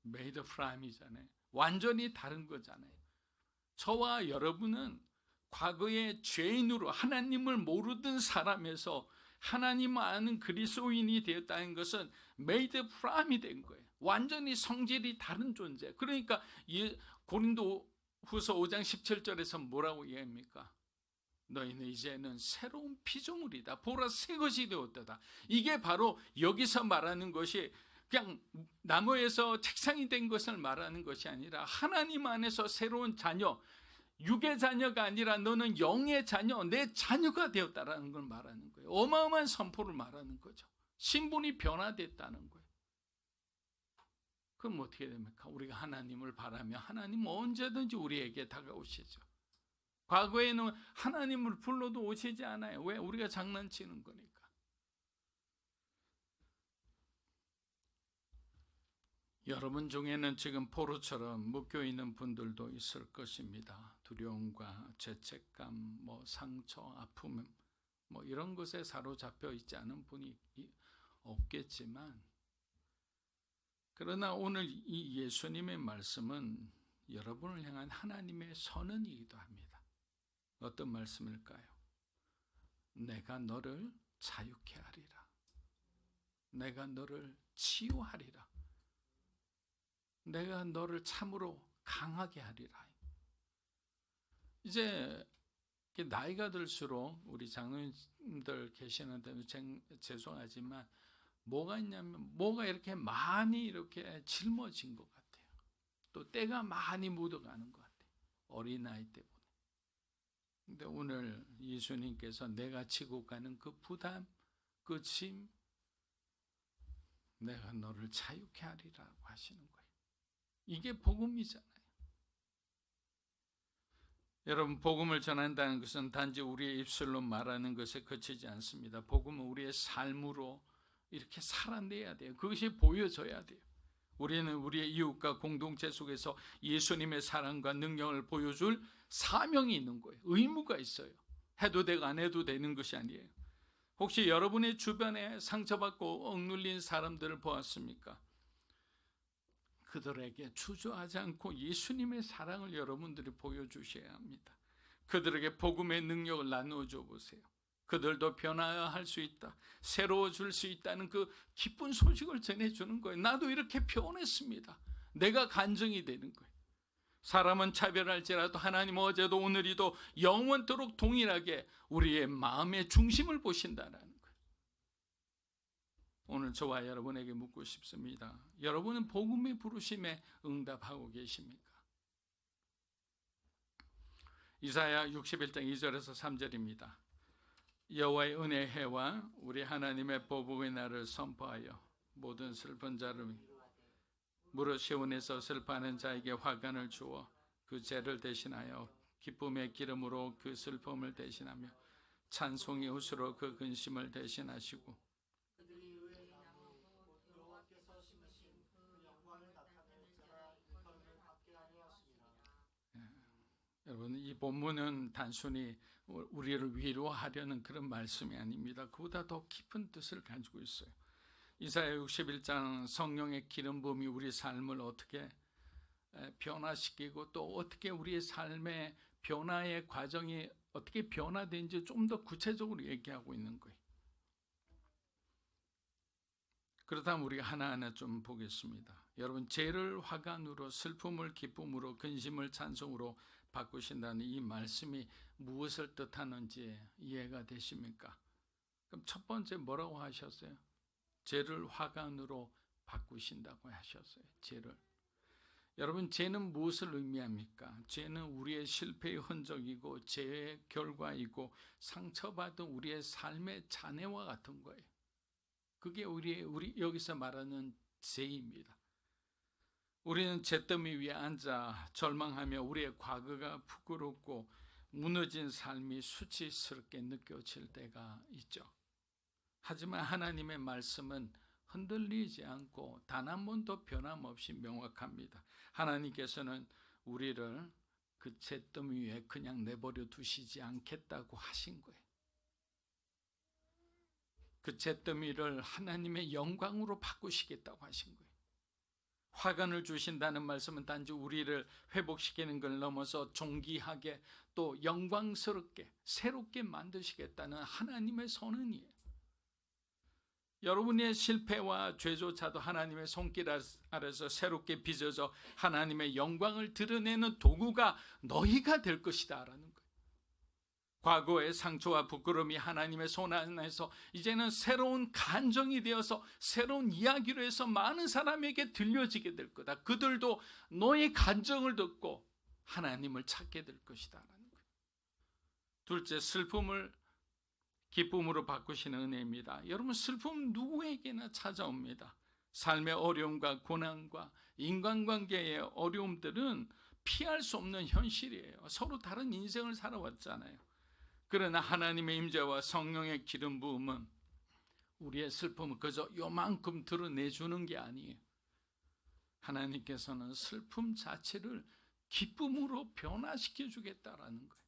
made from이잖아요. 완전히 다른 거잖아요. 저와 여러분은 과거의 죄인으로 하나님을 모르던 사람에서 하나님을 아는 그리스도인이 되었다는 것은 made from이 된 거예요. 완전히 성질이 다른 존재. 그러니까 고린도 후서 5장 17절에서 뭐라고 얘기합니까? 너희는 이제는 새로운 피조물이다. 보라, 새 것이 되었다. 이게 바로 여기서 말하는 것이 그냥 나무에서 책상이 된 것을 말하는 것이 아니라 하나님 안에서 새로운 자녀, 육의 자녀가 아니라 너는 영의 자녀, 내 자녀가 되었다라는 걸 말하는 거예요. 어마어마한 선포를 말하는 거죠. 신분이 변화됐다는 거예요. 그럼 어떻게 됩니까? 우리가 하나님을 바라며 하나님은 언제든지 우리에게 다가오시죠. 과거에는 하나님을 불러도 오시지 않아요. 왜? 우리가 장난치는 거니까. 여러분 중에는 지금 포로처럼 묶여 있는 분들도 있을 것입니다. 두려움과 죄책감, 상처, 아픔, 이런 것에 사로잡혀 있지 않은 분이 없겠지만, 그러나 오늘 이 예수님의 말씀은 여러분을 향한 하나님의 선언이기도 합니다. 어떤 말씀일까요? 내가 너를 자유케 하리라. 내가 너를 치유하리라. 내가 너를 참으로 강하게 하리라. 이제 나이가 들수록 우리 장로님들 계시는데 죄송하지만 뭐가 있냐면 뭐가 이렇게 많이 이렇게 짊어진 것 같아요. 또 때가 많이 묻어가는 것 같아요. 어린아이 때문에. 근데 오늘 예수님께서 내가 지고 가는 그 부담, 그 짐, 내가 너를 자유케 하리라고 하시는 거예요. 이게 복음이잖아요. 여러분, 복음을 전한다는 것은 단지 우리의 입술로 말하는 것에 그치지 않습니다. 복음은 우리의 삶으로 이렇게 살아내야 돼요. 그것이 보여져야 돼요. 우리는 우리의 이웃과 공동체 속에서 예수님의 사랑과 능력을 보여줄 사명이 있는 거예요. 의무가 있어요. 해도 되고 안 해도 되는 것이 아니에요. 혹시 여러분의 주변에 상처받고 억눌린 사람들을 보았습니까? 그들에게 주저하지 않고 예수님의 사랑을 여러분들이 보여주셔야 합니다. 그들에게 복음의 능력을 나누어줘 보세요. 그들도 변화할 수 있다, 새로워질 수 있다는 그 기쁜 소식을 전해주는 거예요. 나도 이렇게 변했습니다. 내가 간증이 되는 거예요. 사람은 차별할지라도 하나님 어제도 오늘이도 영원토록 동일하게 우리의 마음의 중심을 보신다는 거예요. 오늘 저와 여러분에게 묻고 싶습니다. 여러분은 복음의 부르심에 응답하고 계십니까? 이사야 61장 2절에서 3절입니다. 여호와의 은혜의 해와 우리 하나님의 보복의 날을 선포하여 모든 슬픈 자를 무릇 시온에서 슬퍼하는 자에게 화관을 주어 그 죄를 대신하여 기쁨의 기름으로 그 슬픔을 대신하며 찬송의 웃으로 그 근심을 대신하시고 여러분, 이 본문은 단순히 우리를 위로하려는 그런 말씀이 아닙니다. 그보다 더 깊은 뜻을 가지고 있어요. 이사야 61장 성령의 기름 부음이 우리 삶을 어떻게 변화시키고 또 어떻게 우리의 삶의 변화의 과정이 어떻게 변화된지 좀 더 구체적으로 얘기하고 있는 거예요. 그렇다면 우리가 하나하나 좀 보겠습니다. 여러분, 죄를 화관으로, 슬픔을 기쁨으로, 근심을 찬송으로 바꾸신다는 이 말씀이 무엇을 뜻하는지 이해가 되십니까? 그럼 첫 번째 뭐라고 하셨어요? 죄를 화관으로 바꾸신다고 하셨어요. 죄를. 여러분, 죄는 무엇을 의미합니까? 죄는 우리의 실패의 흔적이고 죄의 결과이고 상처받은 우리의 삶의 잔해와 같은 거예요. 그게 우리 여기서 말하는 죄입니다. 우리는 잿더미 위에 앉아 절망하며 우리의 과거가 부끄럽고 무너진 삶이 수치스럽게 느껴질 때가 있죠. 하지만 하나님의 말씀은 흔들리지 않고 단 한 번도 변함없이 명확합니다. 하나님께서는 우리를 그 잿더미 위에 그냥 내버려 두시지 않겠다고 하신 거예요. 그 잿더미를 하나님의 영광으로 바꾸시겠다고 하신 거예요. 화관을 주신다는 말씀은 단지 우리를 회복시키는 걸 넘어서 존귀하게 또 영광스럽게 새롭게 만드시겠다는 하나님의 선언이에요. 여러분의 실패와 죄조차도 하나님의 손길 아래서 새롭게 빚어져 하나님의 영광을 드러내는 도구가 너희가 될 것이다 라는 거예요. 과거의 상처와 부끄러움이 하나님의 손 안에서 이제는 새로운 간정이 되어서 새로운 이야기로 해서 많은 사람에게 들려지게 될 거다. 그들도 너의 간정을 듣고 하나님을 찾게 될 것이다 라는 거예요. 둘째, 슬픔을 기쁨으로 바꾸시는 은혜입니다. 여러분, 슬픔 누구에게나 찾아옵니다. 삶의 어려움과 고난과 인간관계의 어려움들은 피할 수 없는 현실이에요. 서로 다른 인생을 살아왔잖아요. 그러나 하나님의 임재와 성령의 기름 부음은 우리의 슬픔을 그저 요만큼 드러내주는 게 아니에요. 하나님께서는 슬픔 자체를 기쁨으로 변화시켜 주겠다라는 거예요.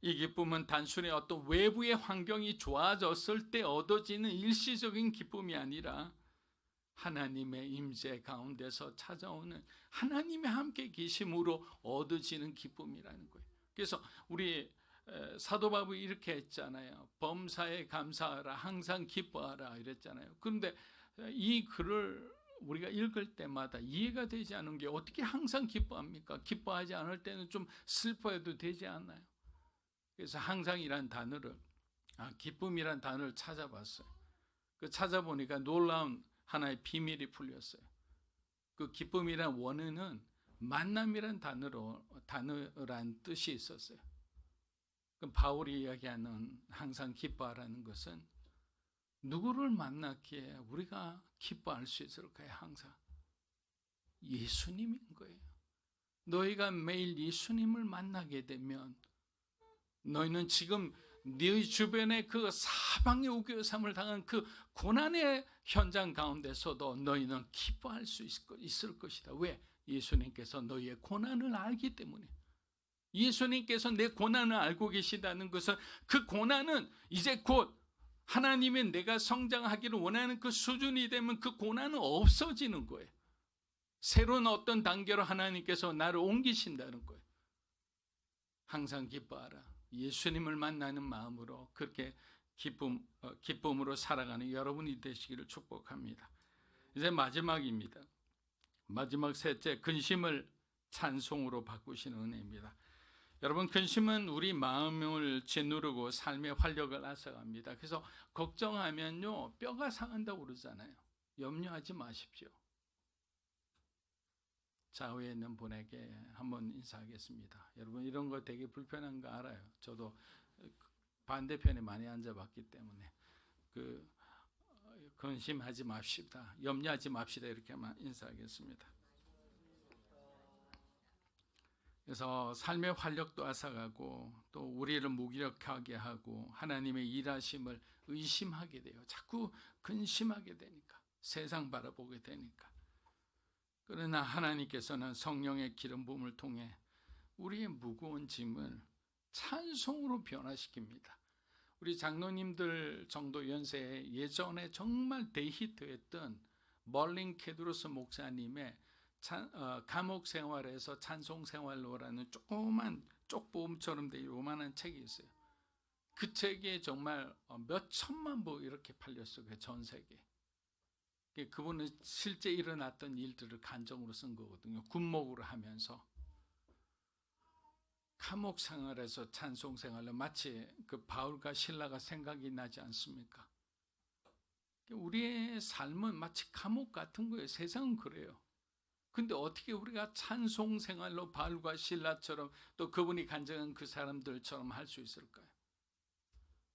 이 기쁨은 단순히 어떤 외부의 환경이 좋아졌을 때 얻어지는 일시적인 기쁨이 아니라 하나님의 임재 가운데서 찾아오는 하나님의 함께 계심으로 얻어지는 기쁨이라는 거예요. 그래서 우리 사도 바울이 이렇게 했잖아요. 범사에 감사하라, 항상 기뻐하라 이랬잖아요. 그런데 이 글을 우리가 읽을 때마다 이해가 되지 않은 게 어떻게 항상 기뻐합니까? 기뻐하지 않을 때는 좀 슬퍼해도 되지 않나요? 그래서 항상이란 단어를, 기쁨이란 단어를 찾아봤어요. 그 찾아보니까 놀라운 하나의 비밀이 풀렸어요. 그 기쁨이란 원어는 만남이란 단어란 뜻이 있었어요. 그럼 바울이 이야기하는 항상 기뻐하라는 것은 누구를 만났기에 우리가 기뻐할 수 있을까요? 항상 예수님인 거예요. 너희가 매일 예수님을 만나게 되면 너희는 지금 너희 주변에 그 사방의 우겨삼을 당한 그 고난의 현장 가운데서도 너희는 기뻐할 수 있을 것이다. 왜? 예수님께서 너희의 고난을 알기 때문에. 예수님께서 내 고난을 알고 계시다는 것은 그 고난은 이제 곧 하나님의 내가 성장하기를 원하는 그 수준이 되면 그 고난은 없어지는 거예요. 새로운 어떤 단계로 하나님께서 나를 옮기신다는 거예요. 항상 기뻐하라. 예수님을 만나는 마음으로 그렇게 기쁨으로 살아가는 여러분이 되시기를 축복합니다. 이제 마지막입니다. 마지막 셋째, 근심을 찬송으로 바꾸시는 은혜입니다. 여러분, 근심은 우리 마음을 짓누르고 삶의 활력을 앗아갑니다. 그래서 걱정하면요 뼈가 상한다고 그러잖아요. 염려하지 마십시오. 좌우에 있는 분에게 한번 인사하겠습니다. 여러분, 이런 거 되게 불편한 거 알아요. 저도 반대편에 많이 앉아봤기 때문에 근심하지 맙시다, 염려하지 맙시다 이렇게만 인사하겠습니다. 그래서 삶의 활력도 앗아가고 또 우리를 무기력하게 하고 하나님의 일하심을 의심하게 돼요. 자꾸 근심하게 되니까, 세상 바라보게 되니까. 그러나 하나님께서는 성령의 기름 부음을 통해 우리의 무거운 짐을 찬송으로 변화시킵니다. 우리 장로님들 정도 연세에 예전에 정말 데히트했던 멀린 케드로스 목사님의 감옥 생활에서 찬송 생활로라는 조그만 쪽보음처럼 된 요만한 책이 있어요. 그 책이 정말 몇 천만 부 이렇게 팔렸어요. 전 세계. 그분은 실제 일어났던 일들을 간정으로 쓴 거거든요. 군목으로 하면서 감옥 생활에서 찬송 생활로 마치 그 바울과 실라가 생각이 나지 않습니까? 우리의 삶은 마치 감옥 같은 거예요. 세상은 그래요. 근데 어떻게 우리가 찬송 생활로 바울과 실라처럼 또 그분이 간증한 그 사람들처럼 할 수 있을까요?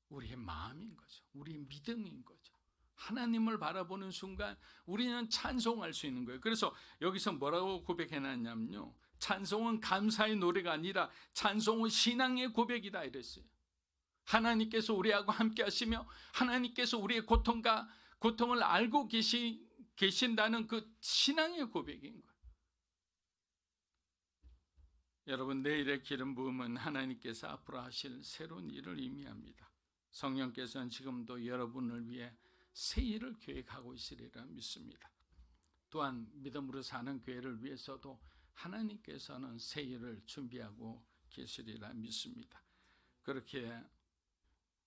우리의 마음인 거죠. 우리의 믿음인 거죠. 하나님을 바라보는 순간 우리는 찬송할 수 있는 거예요. 그래서 여기서 뭐라고 고백해놨냐면요, 찬송은 감사의 노래가 아니라 찬송은 신앙의 고백이다 이랬어요. 하나님께서 우리하고 함께 하시며 하나님께서 우리의 고통을 알고 계신다는 그 신앙의 고백인 거예요. 여러분, 내일의 기름 부음은 하나님께서 앞으로 하실 새로운 일을 의미합니다. 성령께서는 지금도 여러분을 위해 새 일을 계획하고 있으리라 믿습니다. 또한 믿음으로 사는 교회를 위해서도 하나님께서는 새 일을 준비하고 계시리라 믿습니다. 그렇게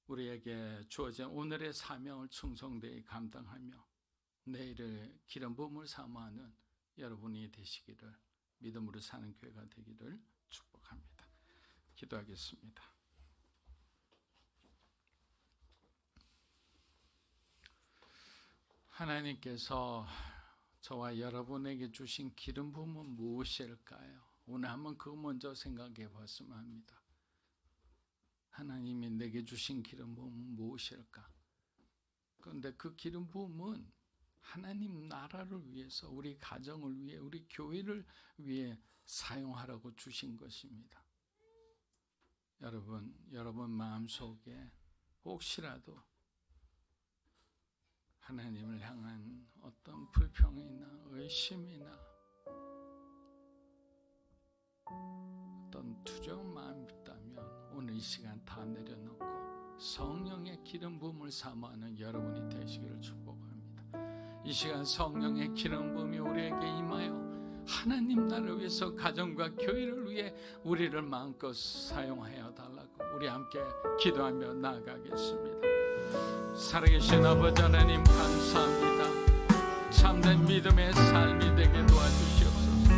우리에게 주어진 오늘의 사명을 충성되이 감당하며 내일의 기름 부음을 사모하는 여러분이 되시기를, 믿음으로 사는 교회가 되기를 축복합니다. 기도하겠습니다. 하나님께서 저와 여러분에게 주신 기름 부음은 무엇일까요? 오늘 한번 그거 먼저 생각해 봤으면 합니다. 하나님이 내게 주신 기름 부음은 무엇일까? 그런데 그 기름 부음은 하나님 나라를 위해서, 우리 가정을 위해, 우리 교회를 위해 사용하라고 주신 것입니다. 여러분 마음속에 혹시라도 하나님을 향한 어떤 불평이나 의심이나 어떤 두려운 마음이 있다면 오늘 이 시간 다 내려놓고 성령의 기름 부음을 사모하는 여러분이 되시기를 축복합니다. 이 시간 성령의 기름 부음이 우리에게 임하여 하나님 나라를 위해서, 가정과 교회를 위해 우리를 마음껏 사용하여 달라고 우리 함께 기도하며 나아가겠습니다. 살아계신 아버지 하나님, 감사합니다. 참된 믿음의 삶이 되게 도와주시옵소서.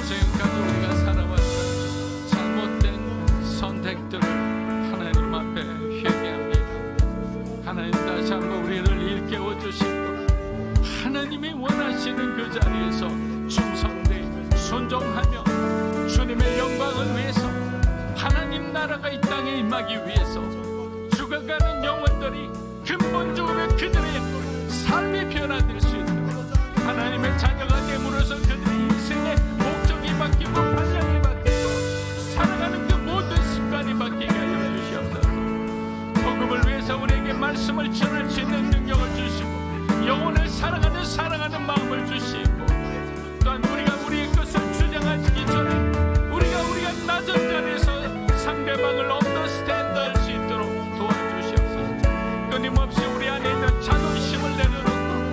지금까지 우리가 살아왔던 잘못된 선택들을 하나님 앞에 회개합니다. 하나님, 다시 한번 우리를 일깨워 주시고 하나님이 원하시는 그 자리에서 충성되이 순종하며 주님의 영광을 위해서, 하나님 나라가 이 땅에 임하기 위해서 죽어가는 영혼들이 근본적으로 그들의 삶이 변화될 수 있도록 하나님의 자녀가 됨으로써 그들의 인생의 목적이 바뀌고 방향이 바뀌고 살아가는 그 모든 습관이 바뀌게 하여 주시옵소서. 복음을 위해서 우리에게 말씀을 전할 수 있는 능력을 주시고 영혼을 사랑하는 마음을 주시고, 또한 우리가 우리의 것을 주장하기 전에 우리가 낮은 자리에서 상대방을 언더스탠드 할 수 있도록 도와주시옵소서. 끊임없이 우리 안에 있는 자존심을 내려놓고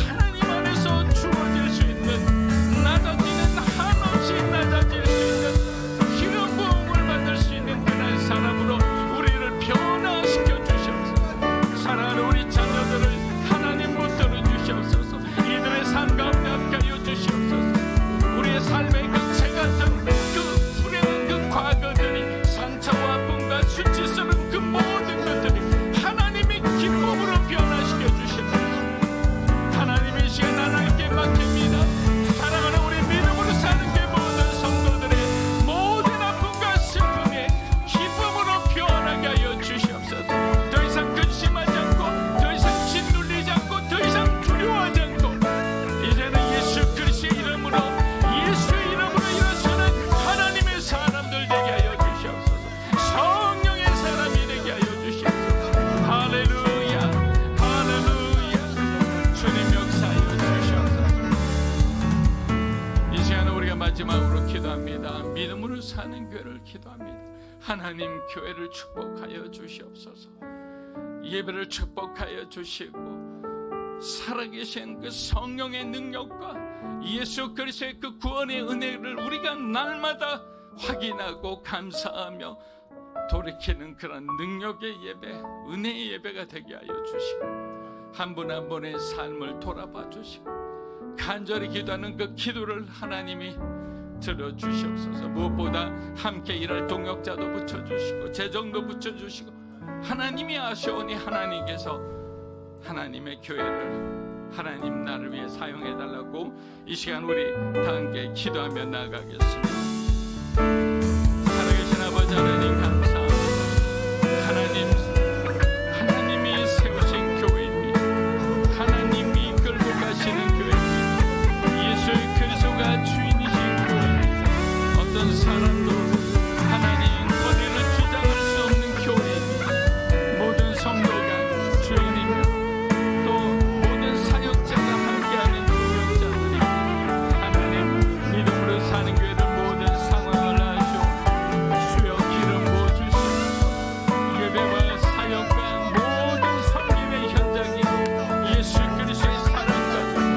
하나님 안에서 주어질 수 있는, 낮아지는 한없이 낮아질 수 있는 기름 부음을 받을 수 있는 그런 사람으로 우리를 변화시켜 주시옵소서. 사랑하는 우리 자녀들을 하나님 붙들어 주시옵소서. 이들의 삶 가운데 함께하여 주시옵소서. 우리의 삶의 그 죄 같은 그 불행한 그 과거들이, 상처와 아픔과 수치스러운 그 모든 것들이 하나님이 기쁨으로 변화시켜 주시옵소서. 하나님의 시간 하나님께 맡깁니다. 사랑하는 우리 믿음으로 사는 그 모든 성도들의 모든 아픔과 슬픔에 기쁨으로 변하게 하여 주시옵소서. 더 이상 근심하지 않고, 더 이상 짓눌리지 않고, 더 이상 두려워하지 않고, 이제는 예수 그리스도의 이름으로, 예수의 이름으로 일어서는 하나님의 사람들 되게 하여 주시옵소서. 성령의 사람이 되게 하여 주시옵소서. 할렐루야, 할렐루야. 주님 역사하여 주시옵소서. 이 시간에 우리가 마지막으로 기도합니다. 믿음으로 사는 교회를 기도합니다. 하나님, 교회를 축복하여 주시옵소서. 예배를 축복하여 주시고 살아계신 그 성령의 능력과 예수 그리스도의 그 구원의 은혜를 우리가 날마다 확인하고 감사하며 돌이키는 그런 능력의 예배, 은혜의 예배가 되게 하여 주시고 한 분 한 분의 삶을 돌아봐 주시고 간절히 기도하는 그 기도를 하나님이 들어주시옵소서. 무엇보다 함께 일할 동역자도 붙여주시고 재정도 붙여주시고 하나님이 아시오니 하나님께서 하나님의 교회를 하나님 나를 위해 사용해달라고 이 시간 우리 다 함께 기도하며 나아가겠습니다. 살아계신 아버지 하나님 감사합니다. 하나님이 세우신 교회입니다. 하나님이 끌고 가시는 교회입니다. 예수 그리스도가 주인이신 교회입니다. 어떤 사람도 하나님 권위를 주장할 수 없는 교회입니다. 모든 성도가 주인이며 또 모든 사역자가 함께하는 동역자들이 하나님 믿음으로 사는 교회를 모든 상황을 아시오. 주여 기름 부어주시오. 예배와 사역과 모든 섬김의 현장이 예수 그리스도의 사랑과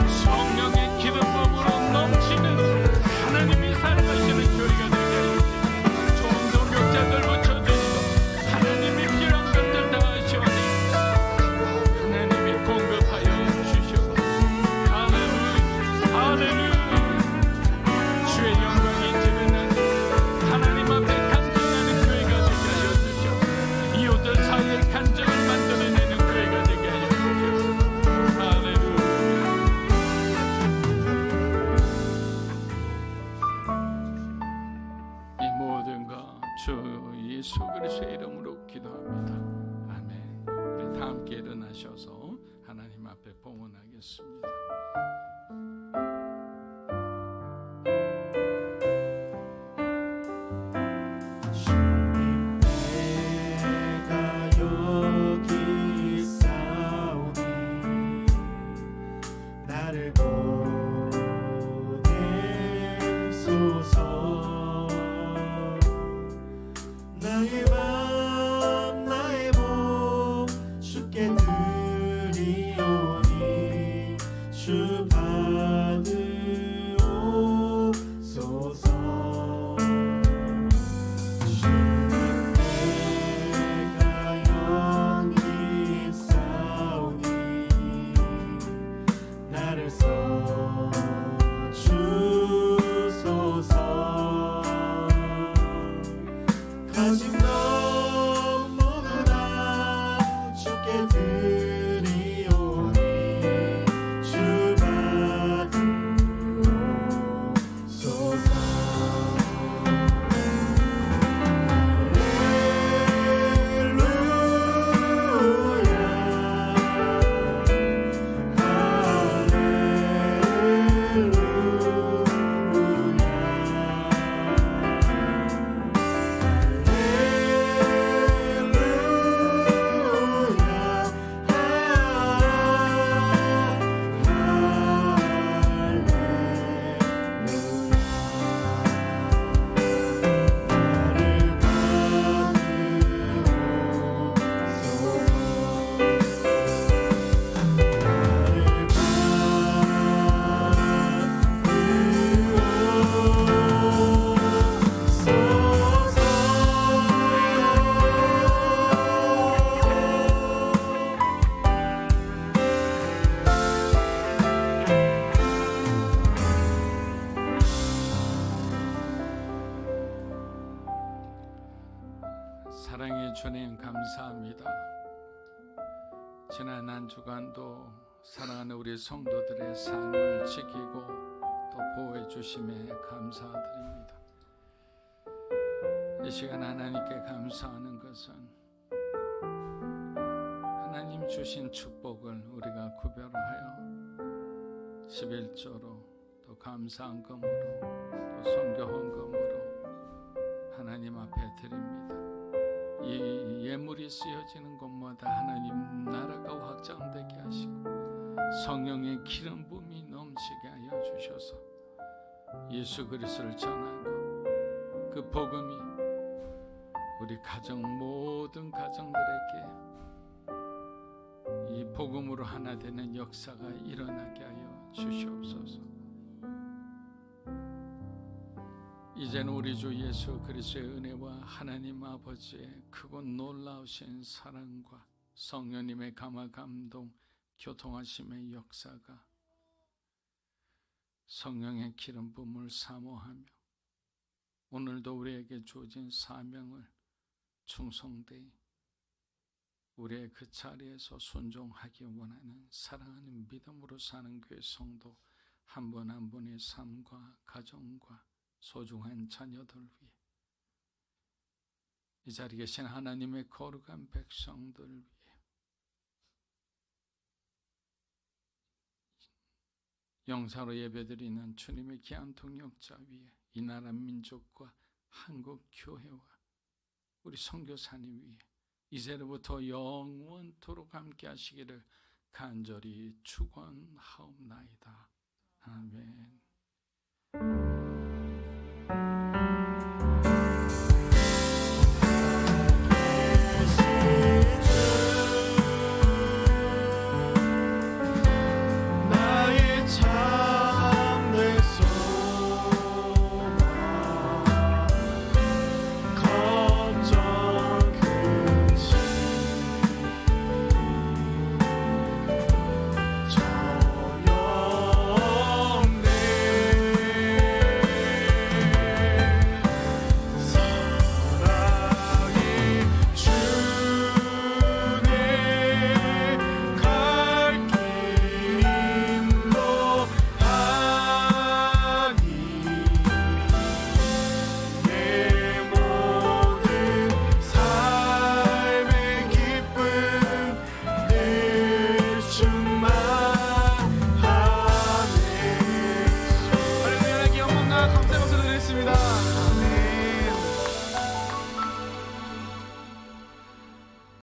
성령의 기름법으로 넘치는 하나님이 살아가시는 교회가 되게 하여 좋은 동역자들 붙여주시고 하나님이 필요한 것들 다 하시오니 하나님이 공급하여 주시오. 할렐루야 할렐루야. 주의 영광이 드러나는 하나님 앞에 간증하는 교회가 되게 하여 주시오. 이웃들 사이에 간증을 만들어내는 교회가 되게 하여 주시오. 할렐루야. 이 모든 것 주 예수 그리스도의 이름으로 기도합니다. 아멘. 우리 다 함께 일어나셔서 하나님 앞에 봉헌하겠습니다. 주님 내가 여기 있사오니 나를 보내소서. 나의 맘 나의 몸 주께 드리오니 주 받으옵소서. 주님 내가 여기 있사오니 나를 써주소서. 가진 너무나 주께 드리오니 주 받으옵소서. 사랑의 주님 감사합니다. 지난 한 주간도 사랑하는 우리 성도들의 삶을 지키고 또 보호해 주심에 감사드립니다. 이 시간 하나님께 감사하는 것은 하나님 주신 축복을 우리가 구별하여 11조로 또 감사헌금으로 또 선교헌금으로 하나님 앞에 드립니다. 이 예물이 쓰여지는 곳마다 하나님 나라가 확장되게 하시고 성령의 기름 부음이 넘치게 하여 주셔서 예수 그리스도를 전하고 그 복음이 우리 가정 모든 가정들에게 이 복음으로 하나 되는 역사가 일어나게 하여 주시옵소서. 이제는 우리 주 예수 그리스도의 은혜와 하나님 아버지의 크고 놀라우신 사랑과 성령님의 감화 감동 교통하심의 역사가 성령의 기름 부음을 사모하며 오늘도 우리에게 주어진 사명을 충성되이 우리의 그 자리에서 순종하기 원하는 사랑하는 믿음으로 사는 교회 성도 한 분 한 분의 삶과 가정과 소중한 자녀들 위해 이 자리에 계신 하나님의 거룩한 백성들 위해 영사로 예배드리는 주님의 귀한 동역자 위에 이 나라 민족과 한국 교회와 우리 선교사님 위에 이제로부터 영원토록 함께 하시기를 간절히 축원하옵나이다. 아멘.